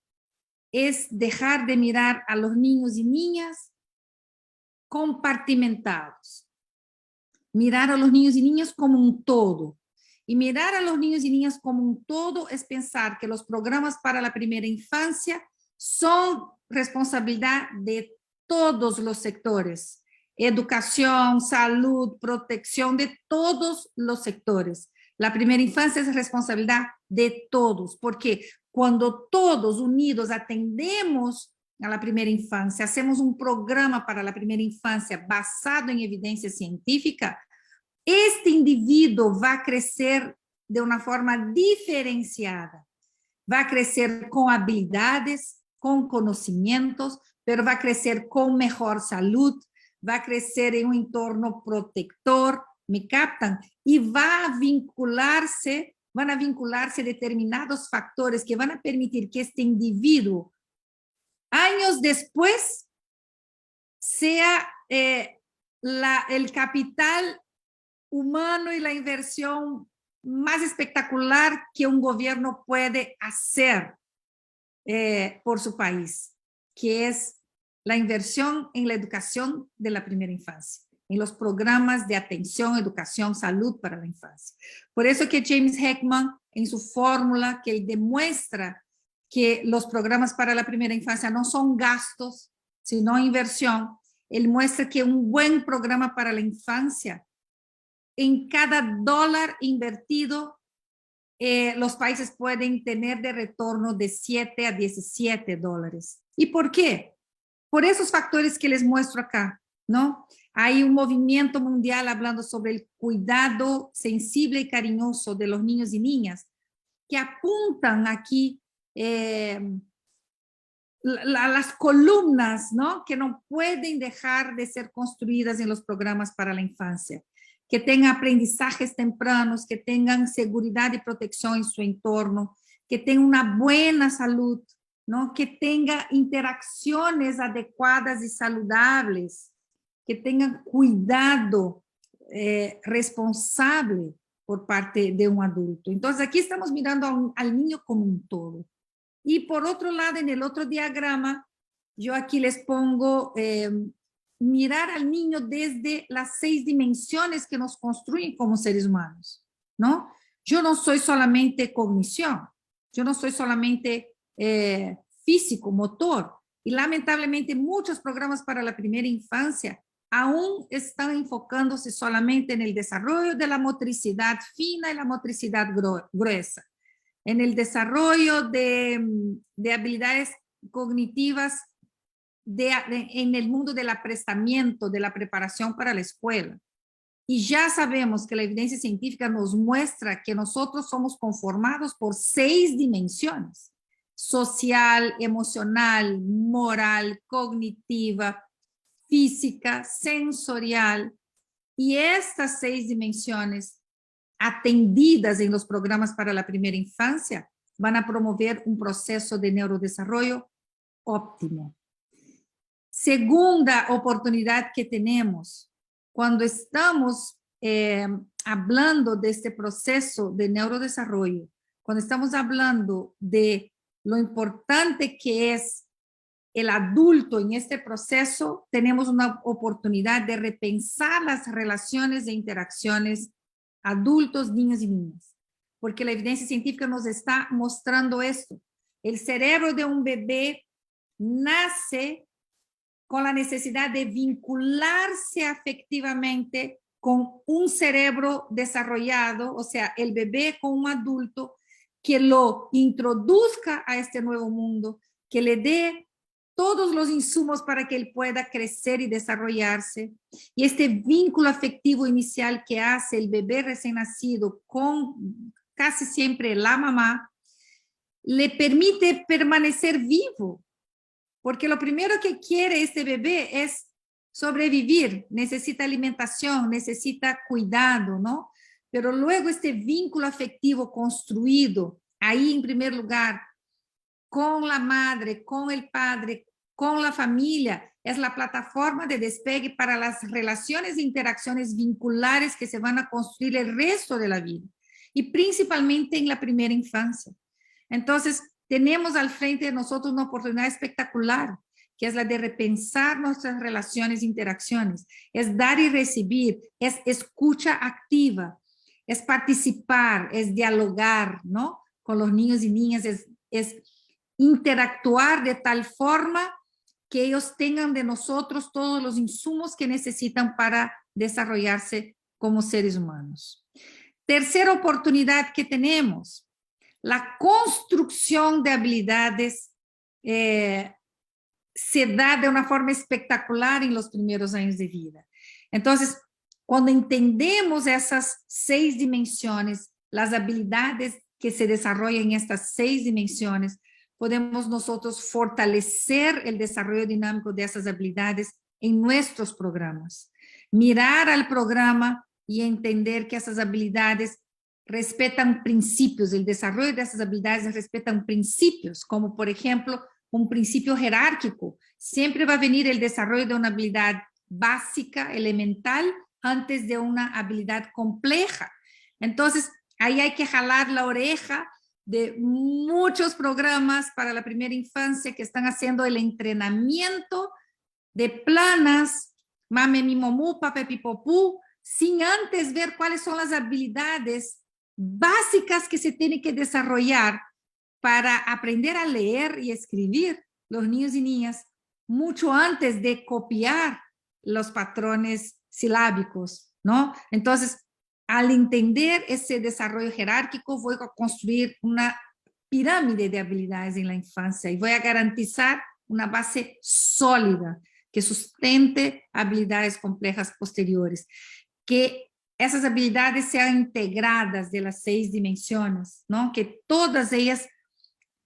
es dejar de mirar a los niños y niñas compartimentados. Mirar a los niños y niñas como un todo. Y mirar a los niños y niñas como un todo es pensar que los programas para la primera infancia son responsabilidad de todos los sectores. Educación, salud, protección de todos los sectores. La primera infancia es responsabilidad de todos, porque cuando todos unidos atendemos a la primera infancia, hacemos un programa para la primera infancia basado en evidencia científica, este individuo va a crecer de una forma diferenciada, va a crecer con habilidades, con conocimientos, pero va a crecer con mejor salud, va a crecer en un entorno protector, ¿me captan? Y van a vincularse determinados factores que van a permitir que este individuo, años después, sea el capital humano y la inversión más espectacular que un gobierno puede hacer por su país, que es la inversión en la educación de la primera infancia, en los programas de atención, educación, salud para la infancia. Por eso que James Heckman, en su fórmula, que él demuestra que los programas para la primera infancia no son gastos, sino inversión, él muestra que un buen programa para la infancia, en cada dólar invertido, los países pueden tener de retorno de 7 a 17 dólares. ¿Y por qué? Por esos factores que les muestro acá, ¿no? Hay un movimiento mundial hablando sobre el cuidado sensible y cariñoso de los niños y niñas que apuntan aquí las columnas, ¿no? Que no pueden dejar de ser construidas en los programas para la infancia, que tengan aprendizajes tempranos, que tengan seguridad y protección en su entorno, que tengan una buena salud, ¿no? Que tenga interacciones adecuadas y saludables, que tengan cuidado responsable por parte de un adulto. Entonces, aquí estamos mirando al niño como un todo. Y por otro lado, en el otro diagrama, yo aquí les pongo mirar al niño desde las 6 dimensiones que nos construyen como seres humanos, ¿no? Yo no soy solamente cognición, yo no soy solamente físico, motor, y lamentablemente muchos programas para la primera infancia aún están enfocándose solamente en el desarrollo de la motricidad fina y la motricidad gruesa, en el desarrollo de habilidades cognitivas en el mundo del aprestamiento, de la preparación para la escuela. Y ya sabemos que la evidencia científica nos muestra que nosotros somos conformados por 6 dimensiones: social, emocional, moral, cognitiva, física, sensorial. Y estas 6 dimensiones atendidas en los programas para la primera infancia van a promover un proceso de neurodesarrollo óptimo. Segunda oportunidad que tenemos cuando estamos hablando de este proceso de neurodesarrollo, cuando estamos hablando de lo importante que es el adulto en este proceso, tenemos una oportunidad de repensar las relaciones e interacciones adultos, niños y niñas, porque la evidencia científica nos está mostrando esto. El cerebro de un bebé nace con la necesidad de vincularse afectivamente con un cerebro desarrollado, o sea, el bebé con un adulto que lo introduzca a este nuevo mundo, que le dé todos los insumos para que él pueda crecer y desarrollarse. Y este vínculo afectivo inicial que hace el bebé recién nacido con casi siempre la mamá, le permite permanecer vivo, porque lo primero que quiere este bebé es sobrevivir, necesita alimentación, necesita cuidado, ¿no? Pero luego este vínculo afectivo construido ahí en primer lugar, con la madre, con el padre, con la familia, es la plataforma de despegue para las relaciones e interacciones vinculares que se van a construir el resto de la vida, y principalmente en la primera infancia. Entonces, tenemos al frente de nosotros una oportunidad espectacular, que es la de repensar nuestras relaciones e interacciones, es dar y recibir, es escucha activa, es participar, es dialogar, ¿no? Con los niños y niñas, es interactuar de tal forma que ellos tengan de nosotros todos los insumos que necesitan para desarrollarse como seres humanos. Tercera oportunidad que tenemos, la construcción de habilidades se da de una forma espectacular en los primeros años de vida. Entonces, cuando entendemos esas 6 dimensiones, las habilidades que se desarrollan en estas 6 dimensiones, podemos nosotros fortalecer el desarrollo dinámico de esas habilidades en nuestros programas. Mirar al programa y entender que esas habilidades respetan principios, el desarrollo de esas habilidades respetan principios, como por ejemplo, un principio jerárquico. Siempre va a venir el desarrollo de una habilidad básica, elemental, antes de una habilidad compleja. Entonces, ahí hay que jalar la oreja de muchos programas para la primera infancia que están haciendo el entrenamiento de planas, mame mi momú, pape pipopú, sin antes ver cuáles son las habilidades básicas que se tienen que desarrollar para aprender a leer y escribir los niños y niñas mucho antes de copiar los patrones silábicos, ¿no? Entonces, al entender ese desarrollo jerárquico, voy a construir una pirámide de habilidades en la infancia y voy a garantizar una base sólida que sustente habilidades complejas posteriores, que esas habilidades sean integradas de las 6 dimensiones, ¿no? Que todas ellas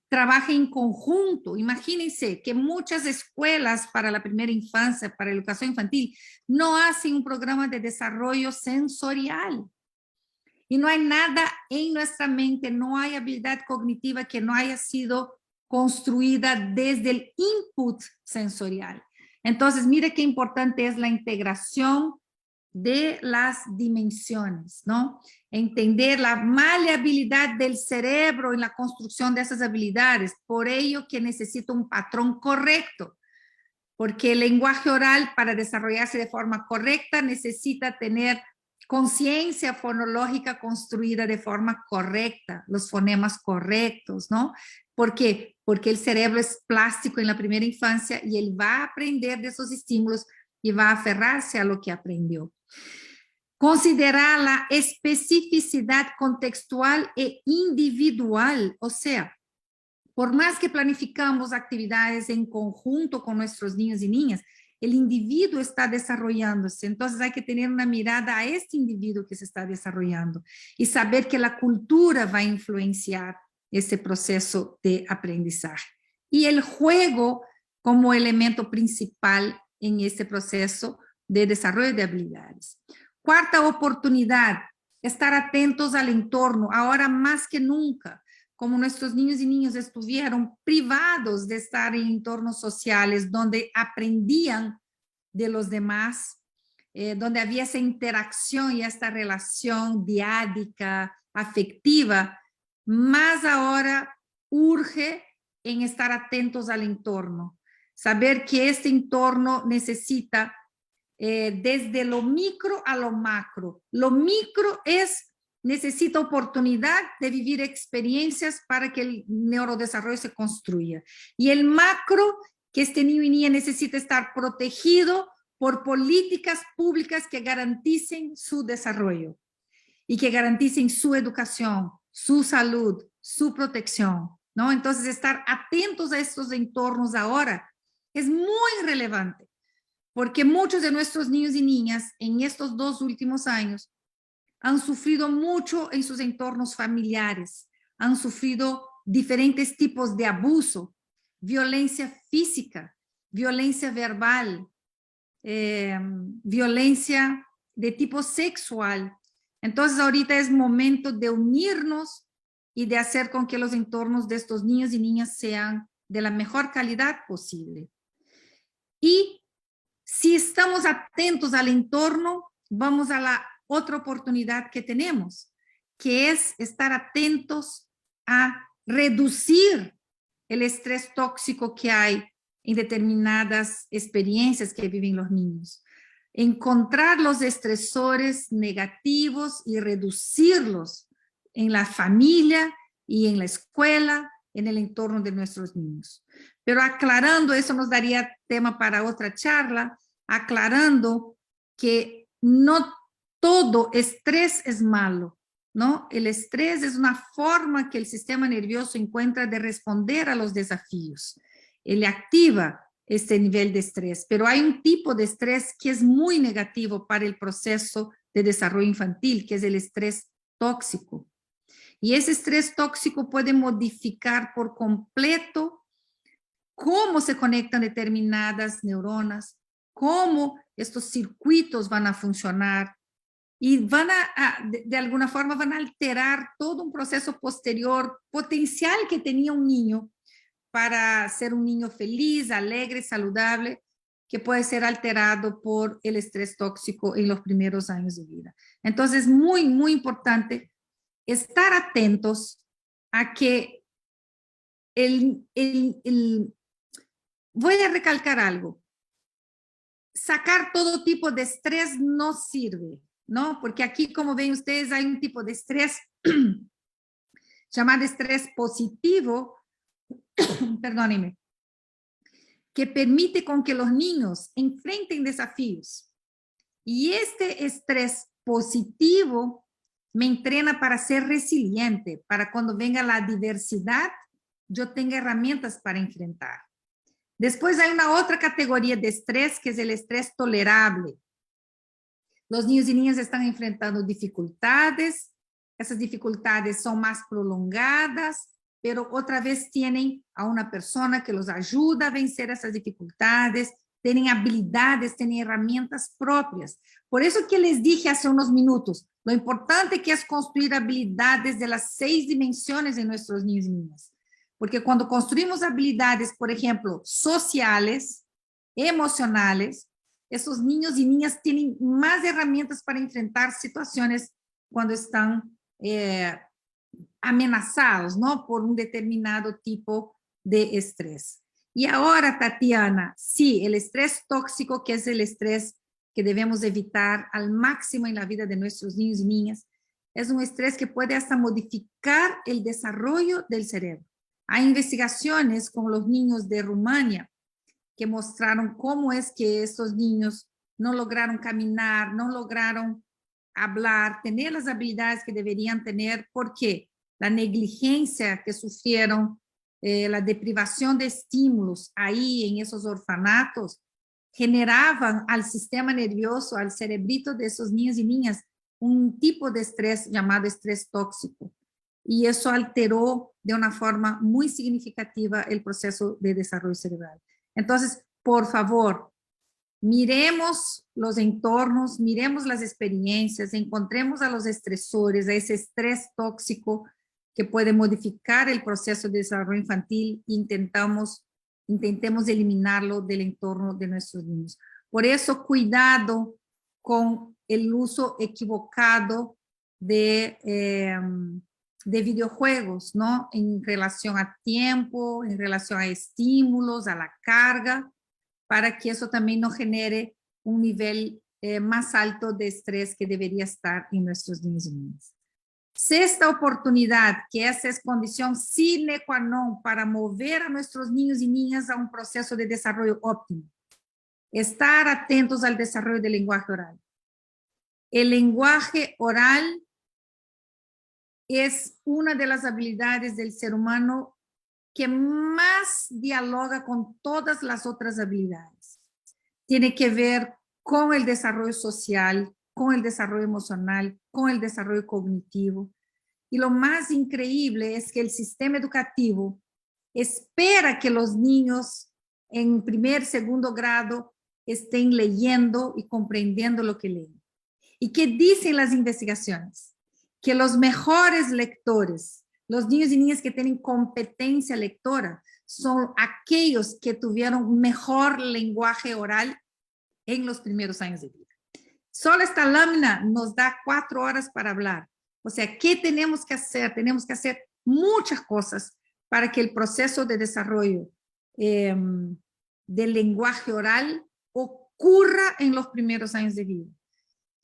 trabajen en conjunto. Imagínense que muchas escuelas para la primera infancia, para la educación infantil, no hacen un programa de desarrollo sensorial. Y no hay nada en nuestra mente, no hay habilidad cognitiva que no haya sido construida desde el input sensorial. Entonces, mire qué importante es la integración de las dimensiones, ¿no? Entender la maleabilidad del cerebro en la construcción de esas habilidades, por ello que necesita un patrón correcto, porque el lenguaje oral para desarrollarse de forma correcta necesita tener conciencia fonológica construida de forma correcta, los fonemas correctos, ¿no? ¿Por qué? Porque el cerebro es plástico en la primera infancia y él va a aprender de esos estímulos y va a aferrarse a lo que aprendió. Considerar la especificidad contextual e individual, o sea, por más que planificamos actividades en conjunto con nuestros niños y niñas, el individuo está desarrollándose, entonces hay que tener una mirada a este individuo que se está desarrollando y saber que la cultura va a influenciar ese proceso de aprendizaje. Y el juego como elemento principal en este proceso de desarrollo de habilidades. Cuarta oportunidad, estar atentos al entorno, ahora más que nunca. Como nuestros niños y niñas estuvieron privados de estar en entornos sociales donde aprendían de los demás, donde había esa interacción y esta relación diádica, afectiva, más ahora urge en estar atentos al entorno, saber que este entorno necesita desde lo micro a lo macro. Lo micro necesita oportunidad de vivir experiencias para que el neurodesarrollo se construya. Y el macro, que este niño y niña necesita estar protegido por políticas públicas que garanticen su desarrollo y que garanticen su educación, su salud, su protección, ¿no? Entonces, estar atentos a estos entornos ahora es muy relevante, porque muchos de nuestros niños y niñas en estos 2 últimos años han sufrido mucho en sus entornos familiares, han sufrido diferentes tipos de abuso, violencia física, violencia verbal, violencia de tipo sexual. Entonces ahorita es momento de unirnos y de hacer con que los entornos de estos niños y niñas sean de la mejor calidad posible. Y si estamos atentos al entorno, vamos a la otra oportunidad que tenemos, que es estar atentos a reducir el estrés tóxico que hay en determinadas experiencias que viven los niños. Encontrar los estresores negativos y reducirlos en la familia y en la escuela, en el entorno de nuestros niños. Pero aclarando, eso nos daría tema para otra charla, aclarando que no todo estrés es malo, ¿no? El estrés es una forma que el sistema nervioso encuentra de responder a los desafíos. Él activa este nivel de estrés, pero hay un tipo de estrés que es muy negativo para el proceso de desarrollo infantil, que es el estrés tóxico. Y ese estrés tóxico puede modificar por completo cómo se conectan determinadas neuronas, cómo estos circuitos van a funcionar y van de alguna forma van a alterar todo un proceso posterior potencial que tenía un niño para ser un niño feliz, alegre, saludable, que puede ser alterado por el estrés tóxico en los primeros años de vida. Entonces, muy, muy importante estar atentos a que voy a recalcar algo. Sacar todo tipo de estrés no sirve, ¿no? Porque aquí, como ven ustedes, hay un tipo de estrés llamado estrés positivo, perdónenme, que permite con que los niños enfrenten desafíos. Y este estrés positivo me entrena para ser resiliente, para cuando venga la adversidad, yo tenga herramientas para enfrentar. Después hay una otra categoría de estrés, que es el estrés tolerable. Los niños y niñas están enfrentando dificultades, esas dificultades son más prolongadas, pero otra vez tienen a una persona que los ayuda a vencer esas dificultades, tienen habilidades, tienen herramientas propias. Por eso que les dije hace unos minutos, lo importante que es construir habilidades de las 6 dimensiones en nuestros niños y niñas. Porque cuando construimos habilidades, por ejemplo, sociales, emocionales, esos niños y niñas tienen más herramientas para enfrentar situaciones cuando están amenazados, ¿no? Por un determinado tipo de estrés. Y ahora, Tatiana, sí, el estrés tóxico, que es el estrés que debemos evitar al máximo en la vida de nuestros niños y niñas, es un estrés que puede hasta modificar el desarrollo del cerebro. Hay investigaciones con los niños de Rumania que mostraron cómo es que estos niños no lograron caminar, no lograron hablar, tener las habilidades que deberían tener, porque la negligencia que sufrieron, la deprivación de estímulos ahí en esos orfanatos, generaban al sistema nervioso, al cerebrito de esos niños y niñas, un tipo de estrés llamado estrés tóxico. Y eso alteró de una forma muy significativa el proceso de desarrollo cerebral. Entonces, por favor, miremos los entornos, miremos las experiencias, encontremos a los estresores, a ese estrés tóxico que puede modificar el proceso de desarrollo infantil e intentemos eliminarlo del entorno de nuestros niños. Por eso, cuidado con el uso equivocado de videojuegos, ¿no? En relación a tiempo, en relación a estímulos, a la carga, para que eso también no genere un nivel más alto de estrés que debería estar en nuestros niños y niñas. Sexta oportunidad, que esa es condición sine qua non para mover a nuestros niños y niñas a un proceso de desarrollo óptimo. Estar atentos al desarrollo del lenguaje oral. El lenguaje oral es una de las habilidades del ser humano que más dialoga con todas las otras habilidades. Tiene que ver con el desarrollo social, con el desarrollo emocional, con el desarrollo cognitivo. Y lo más increíble es que el sistema educativo espera que los niños en primer, segundo grado estén leyendo y comprendiendo lo que leen. ¿Y qué dicen las investigaciones? Que los mejores lectores, los niños y niñas que tienen competencia lectora, son aquellos que tuvieron mejor lenguaje oral en los primeros años de vida. Solo esta lámina nos da 4 horas para hablar. O sea, ¿qué tenemos que hacer? Tenemos que hacer muchas cosas para que el proceso de desarrollo del lenguaje oral ocurra en los primeros años de vida.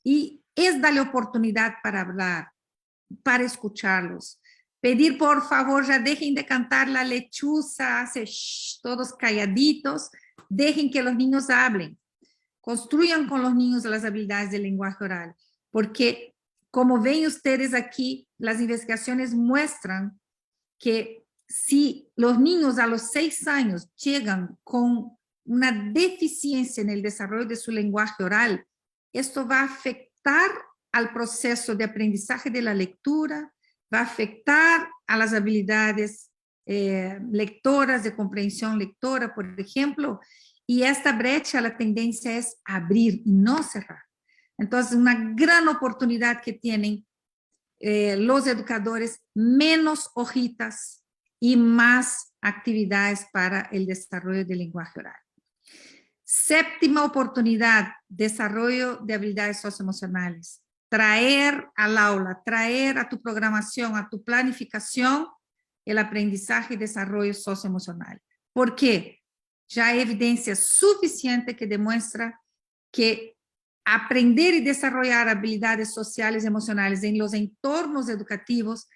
Y es darle oportunidad para hablar, para escucharlos. Pedir, por favor, ya dejen de cantar la lechuza, hace todos calladitos, dejen que los niños hablen. Construyan con los niños las habilidades del lenguaje oral, porque como ven ustedes aquí, las investigaciones muestran que si los niños a los 6 años llegan con una deficiencia en el desarrollo de su lenguaje oral, esto va a afectar al proceso de aprendizaje de la lectura, va a afectar a las habilidades lectoras, de comprensión lectora, por ejemplo, y esta brecha, la tendencia es abrir y no cerrar. Entonces, una gran oportunidad que tienen los educadores, menos hojitas y más actividades para el desarrollo del lenguaje oral. Séptima oportunidad, desarrollo de habilidades socioemocionales. Traer al aula, traer a tu programación, a tu planificación, el aprendizaje y desarrollo socioemocional. ¿Por qué? Ya hay evidencia suficiente que demuestra que aprender y desarrollar habilidades sociales y emocionales en los entornos educativos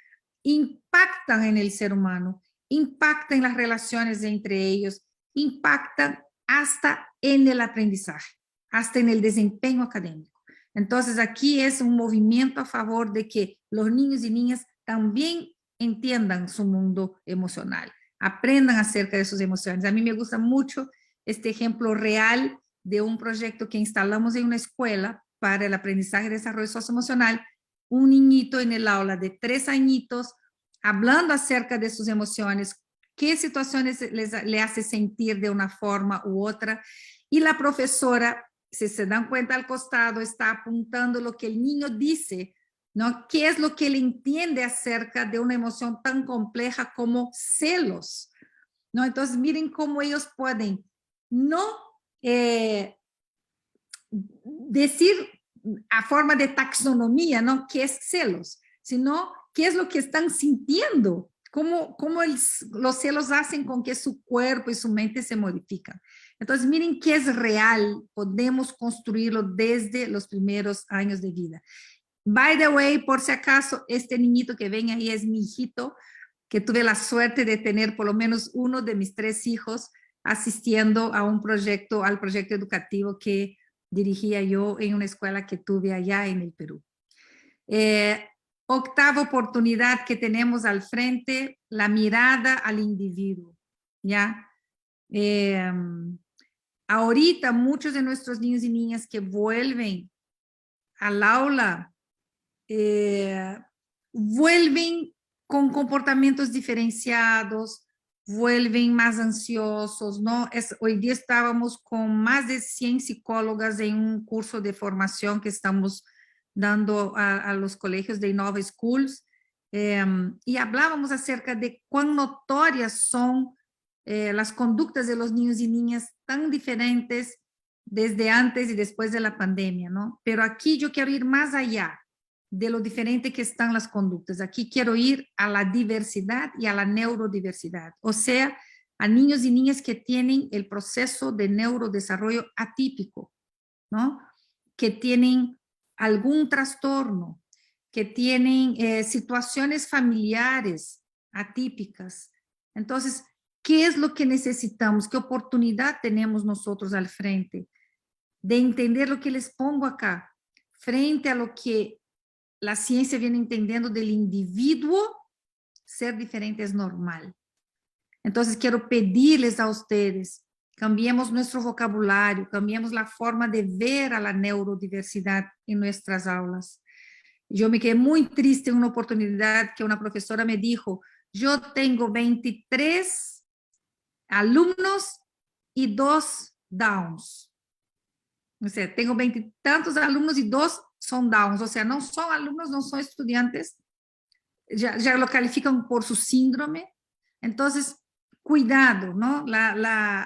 impactan en el ser humano, impactan en las relaciones entre ellos, impactan hasta en el aprendizaje, hasta en el desempeño académico. Entonces, aquí es un movimiento a favor de que los niños y niñas también entiendan su mundo emocional, aprendan acerca de sus emociones. A mí me gusta mucho este ejemplo real de un proyecto que instalamos en una escuela para el aprendizaje y desarrollo socioemocional, un niñito en el aula de 3 añitos, hablando acerca de sus emociones, qué situaciones le hace sentir de una forma u otra, y la profesora, si se dan cuenta al costado, está apuntando lo que el niño dice ¿no? ¿Qué es lo que él entiende acerca de una emoción tan compleja como celos? ¿No? Entonces, miren cómo ellos pueden no decir a forma de taxonomía, ¿no? ¿Qué es celos? Sino qué es lo que están sintiendo, cómo los celos hacen con que su cuerpo y su mente se modifican. Entonces, miren qué es real, podemos construirlo desde los primeros años de vida. By the way, por si acaso, este niñito que ven ahí es mi hijito, que tuve la suerte de tener por lo menos uno de mis 3 hijos asistiendo a un proyecto, al proyecto educativo que dirigía yo en una escuela que tuve allá en el Perú. Octava oportunidad que tenemos al frente, la mirada al individuo, ¿ya? Ahorita muchos de nuestros niños y niñas que vuelven al aula, vuelven con comportamientos diferenciados, vuelven más ansiosos, ¿no? Hoy día estábamos con más de 100 psicólogas en un curso de formación que estamos dando a los colegios de Innova Schools, y hablábamos acerca de cuán notorias son las conductas de los niños y niñas tan diferentes desde antes y después de la pandemia, ¿no? Pero aquí yo quiero ir más allá de lo diferente que están las conductas. Aquí quiero ir a la diversidad y a la neurodiversidad, o sea, a niños y niñas que tienen el proceso de neurodesarrollo atípico, ¿no? Que tienen algún trastorno, que tienen situaciones familiares atípicas. Entonces, ¿qué es lo que necesitamos? ¿Qué oportunidad tenemos nosotros al frente? De entender lo que les pongo acá, frente a lo que la ciencia viene entendiendo del individuo, ser diferente es normal. Entonces, quiero pedirles a ustedes, cambiemos nuestro vocabulario, cambiemos la forma de ver a la neurodiversidad en nuestras aulas. Yo me quedé muy triste en una oportunidad que una profesora me dijo, yo tengo 23 alumnos y 2 Downs. O sea, tengo 20 y tantos alumnos y 2 son Downs. O sea, no son alumnos, no son estudiantes, ya lo califican por su síndrome. Entonces, cuidado, ¿no?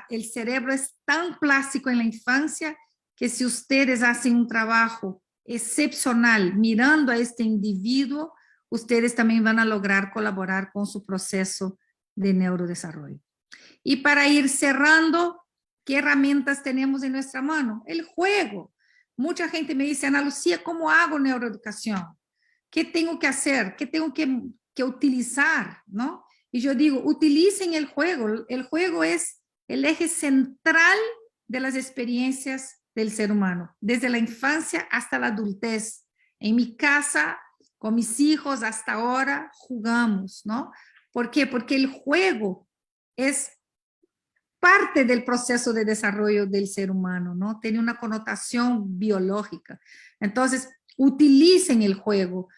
El cerebro es tan plástico en la infancia que si ustedes hacen un trabajo excepcional mirando a este individuo, ustedes también van a lograr colaborar con su proceso de neurodesarrollo. Y para ir cerrando, ¿qué herramientas tenemos en nuestra mano? El juego. Mucha gente me dice, Ana Lucía, ¿cómo hago neuroeducación? ¿Qué tengo que hacer? ¿Qué tengo que utilizar? ¿No? Y yo digo, utilicen el juego. El juego es el eje central de las experiencias del ser humano, desde la infancia hasta la adultez. En mi casa, con mis hijos, hasta ahora, jugamos, ¿no? ¿Por qué? Porque el juego es parte del proceso de desarrollo del ser humano, ¿no? Tiene una connotación biológica. Entonces, utilicen el juego.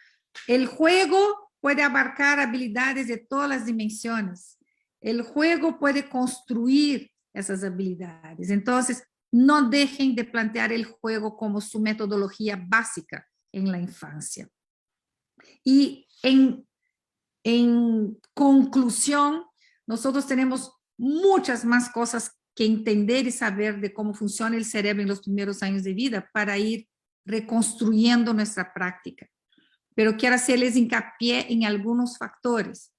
El juego puede abarcar habilidades de todas las dimensiones. El juego puede construir esas habilidades. Entonces, no dejen de plantear el juego como su metodología básica en la infancia. Y en conclusión, nosotros tenemos muchas más cosas que entender y saber de cómo funciona el cerebro en los primeros años de vida para ir reconstruyendo nuestra práctica. Pero quiero hacerles hincapié en algunos factores.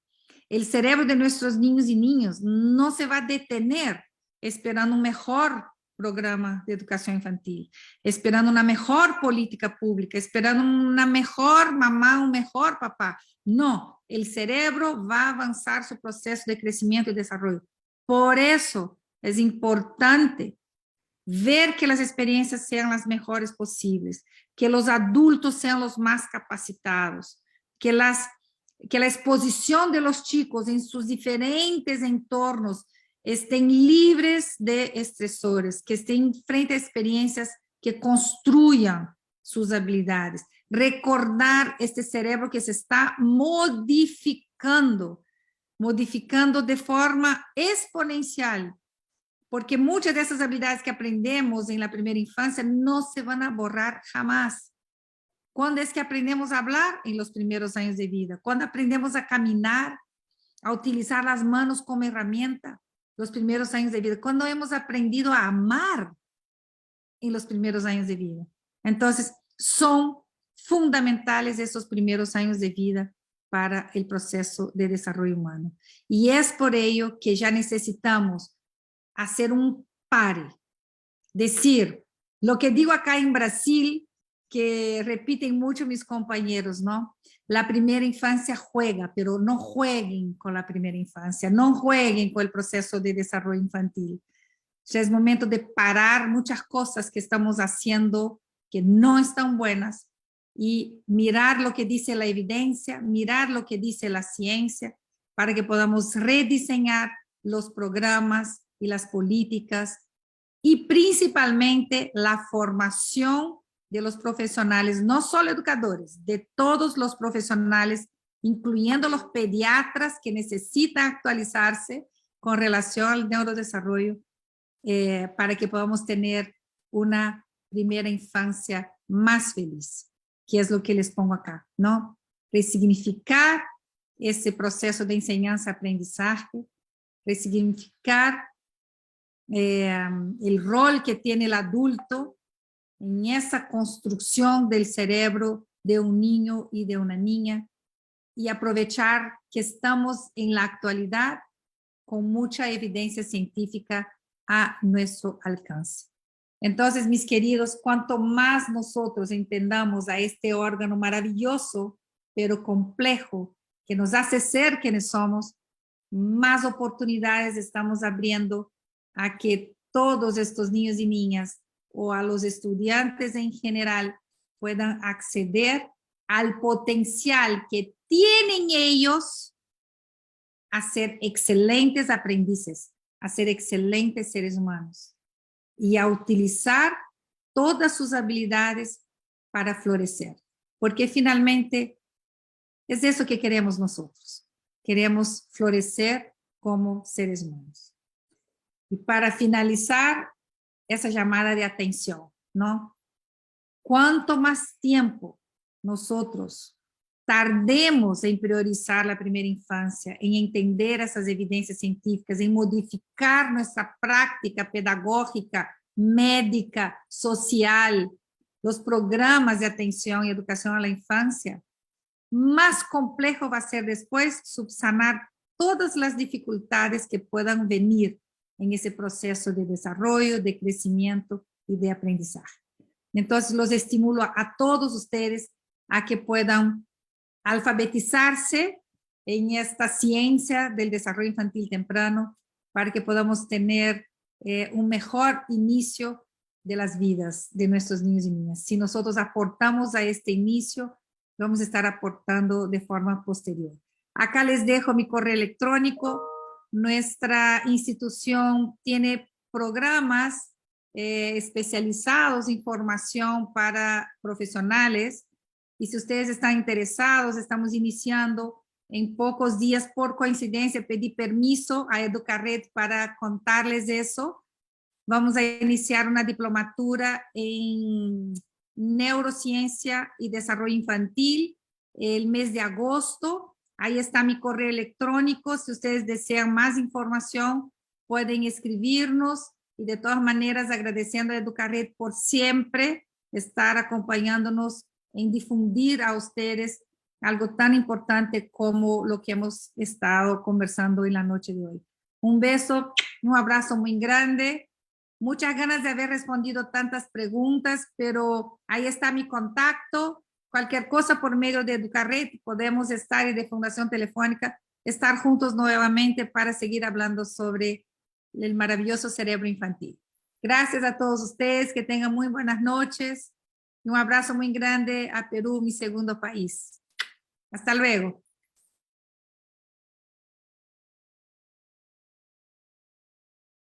El cerebro de nuestros niños y niñas no se va a detener esperando un mejor programa de educación infantil, esperando una mejor política pública, esperando una mejor mamá, un mejor papá. No, el cerebro va a avanzar su proceso de crecimiento y desarrollo. Por eso es importante ver que las experiencias sean las mejores posibles, que los adultos sean los más capacitados, que la exposición de los chicos en sus diferentes entornos estén libres de estresores, que estén frente a experiencias que construyan sus habilidades. Recordar este cerebro que se está modificando de forma exponencial, porque muchas de esas habilidades que aprendemos en la primera infancia no se van a borrar jamás. ¿Cuándo es que aprendemos a hablar? En los primeros años de vida. ¿Cuándo aprendemos a caminar, a utilizar las manos como herramienta? Los primeros años de vida. ¿Cuándo hemos aprendido a amar? En los primeros años de vida. Entonces, son fundamentales esos primeros años de vida para el proceso de desarrollo humano. Y es por ello que ya necesitamos hacer un pare. Decir, lo que digo acá en Brasil, que repiten mucho mis compañeros, ¿no? La primera infancia juega, pero no jueguen con la primera infancia, no jueguen con el proceso de desarrollo infantil. Ya es momento de parar muchas cosas que estamos haciendo que no están buenas y mirar lo que dice la evidencia, mirar lo que dice la ciencia, para que podamos rediseñar los programas y las políticas y principalmente la formación de los profesionales, no solo educadores, de todos los profesionales, incluyendo los pediatras que necesitan actualizarse con relación al neurodesarrollo, para que podamos tener una primera infancia más feliz, que es lo que les pongo acá, ¿no? Resignificar ese proceso de enseñanza-aprendizaje, resignificar el rol que tiene el adulto en esa construcción del cerebro de un niño y de una niña, y aprovechar que estamos en la actualidad con mucha evidencia científica a nuestro alcance. Entonces, mis queridos, cuanto más nosotros entendamos a este órgano maravilloso, pero complejo, que nos hace ser quienes somos, más oportunidades estamos abriendo a que todos estos niños y niñas o a los estudiantes en general puedan acceder al potencial que tienen ellos a ser excelentes aprendices, a ser excelentes seres humanos y a utilizar todas sus habilidades para florecer. Porque finalmente es eso que queremos nosotros. Queremos florecer como seres humanos. Y para finalizar esa llamada de atención, ¿no? Cuanto más tiempo nosotros tardemos en priorizar la primera infancia, en entender esas evidencias científicas, en modificar nuestra práctica pedagógica, médica, social, los programas de atención y educación a la infancia, más complejo va a ser después subsanar todas las dificultades que puedan venir en ese proceso de desarrollo, de crecimiento y de aprendizaje. Entonces, los estimulo a todos ustedes a que puedan alfabetizarse en esta ciencia del desarrollo infantil temprano para que podamos tener un mejor inicio de las vidas de nuestros niños y niñas. Si nosotros aportamos a este inicio, vamos a estar aportando de forma posterior. Acá les dejo mi correo electrónico. Nuestra institución tiene programas especializados en formación para profesionales. Y si ustedes están interesados, estamos iniciando en pocos días. Por coincidencia, pedí permiso a Educarred para contarles eso. Vamos a iniciar una diplomatura en neurociencia y desarrollo infantil el mes de agosto. Ahí está mi correo electrónico. Si ustedes desean más información, pueden escribirnos. Y de todas maneras, agradeciendo a Educarred por siempre estar acompañándonos en difundir a ustedes algo tan importante como lo que hemos estado conversando en la noche de hoy. Un beso, un abrazo muy grande. Muchas ganas de haber respondido tantas preguntas, pero ahí está mi contacto. Cualquier cosa por medio de Educarred, podemos estar y de Fundación Telefónica, estar juntos nuevamente para seguir hablando sobre el maravilloso cerebro infantil. Gracias a todos ustedes, que tengan muy buenas noches y un abrazo muy grande a Perú, mi segundo país. Hasta luego.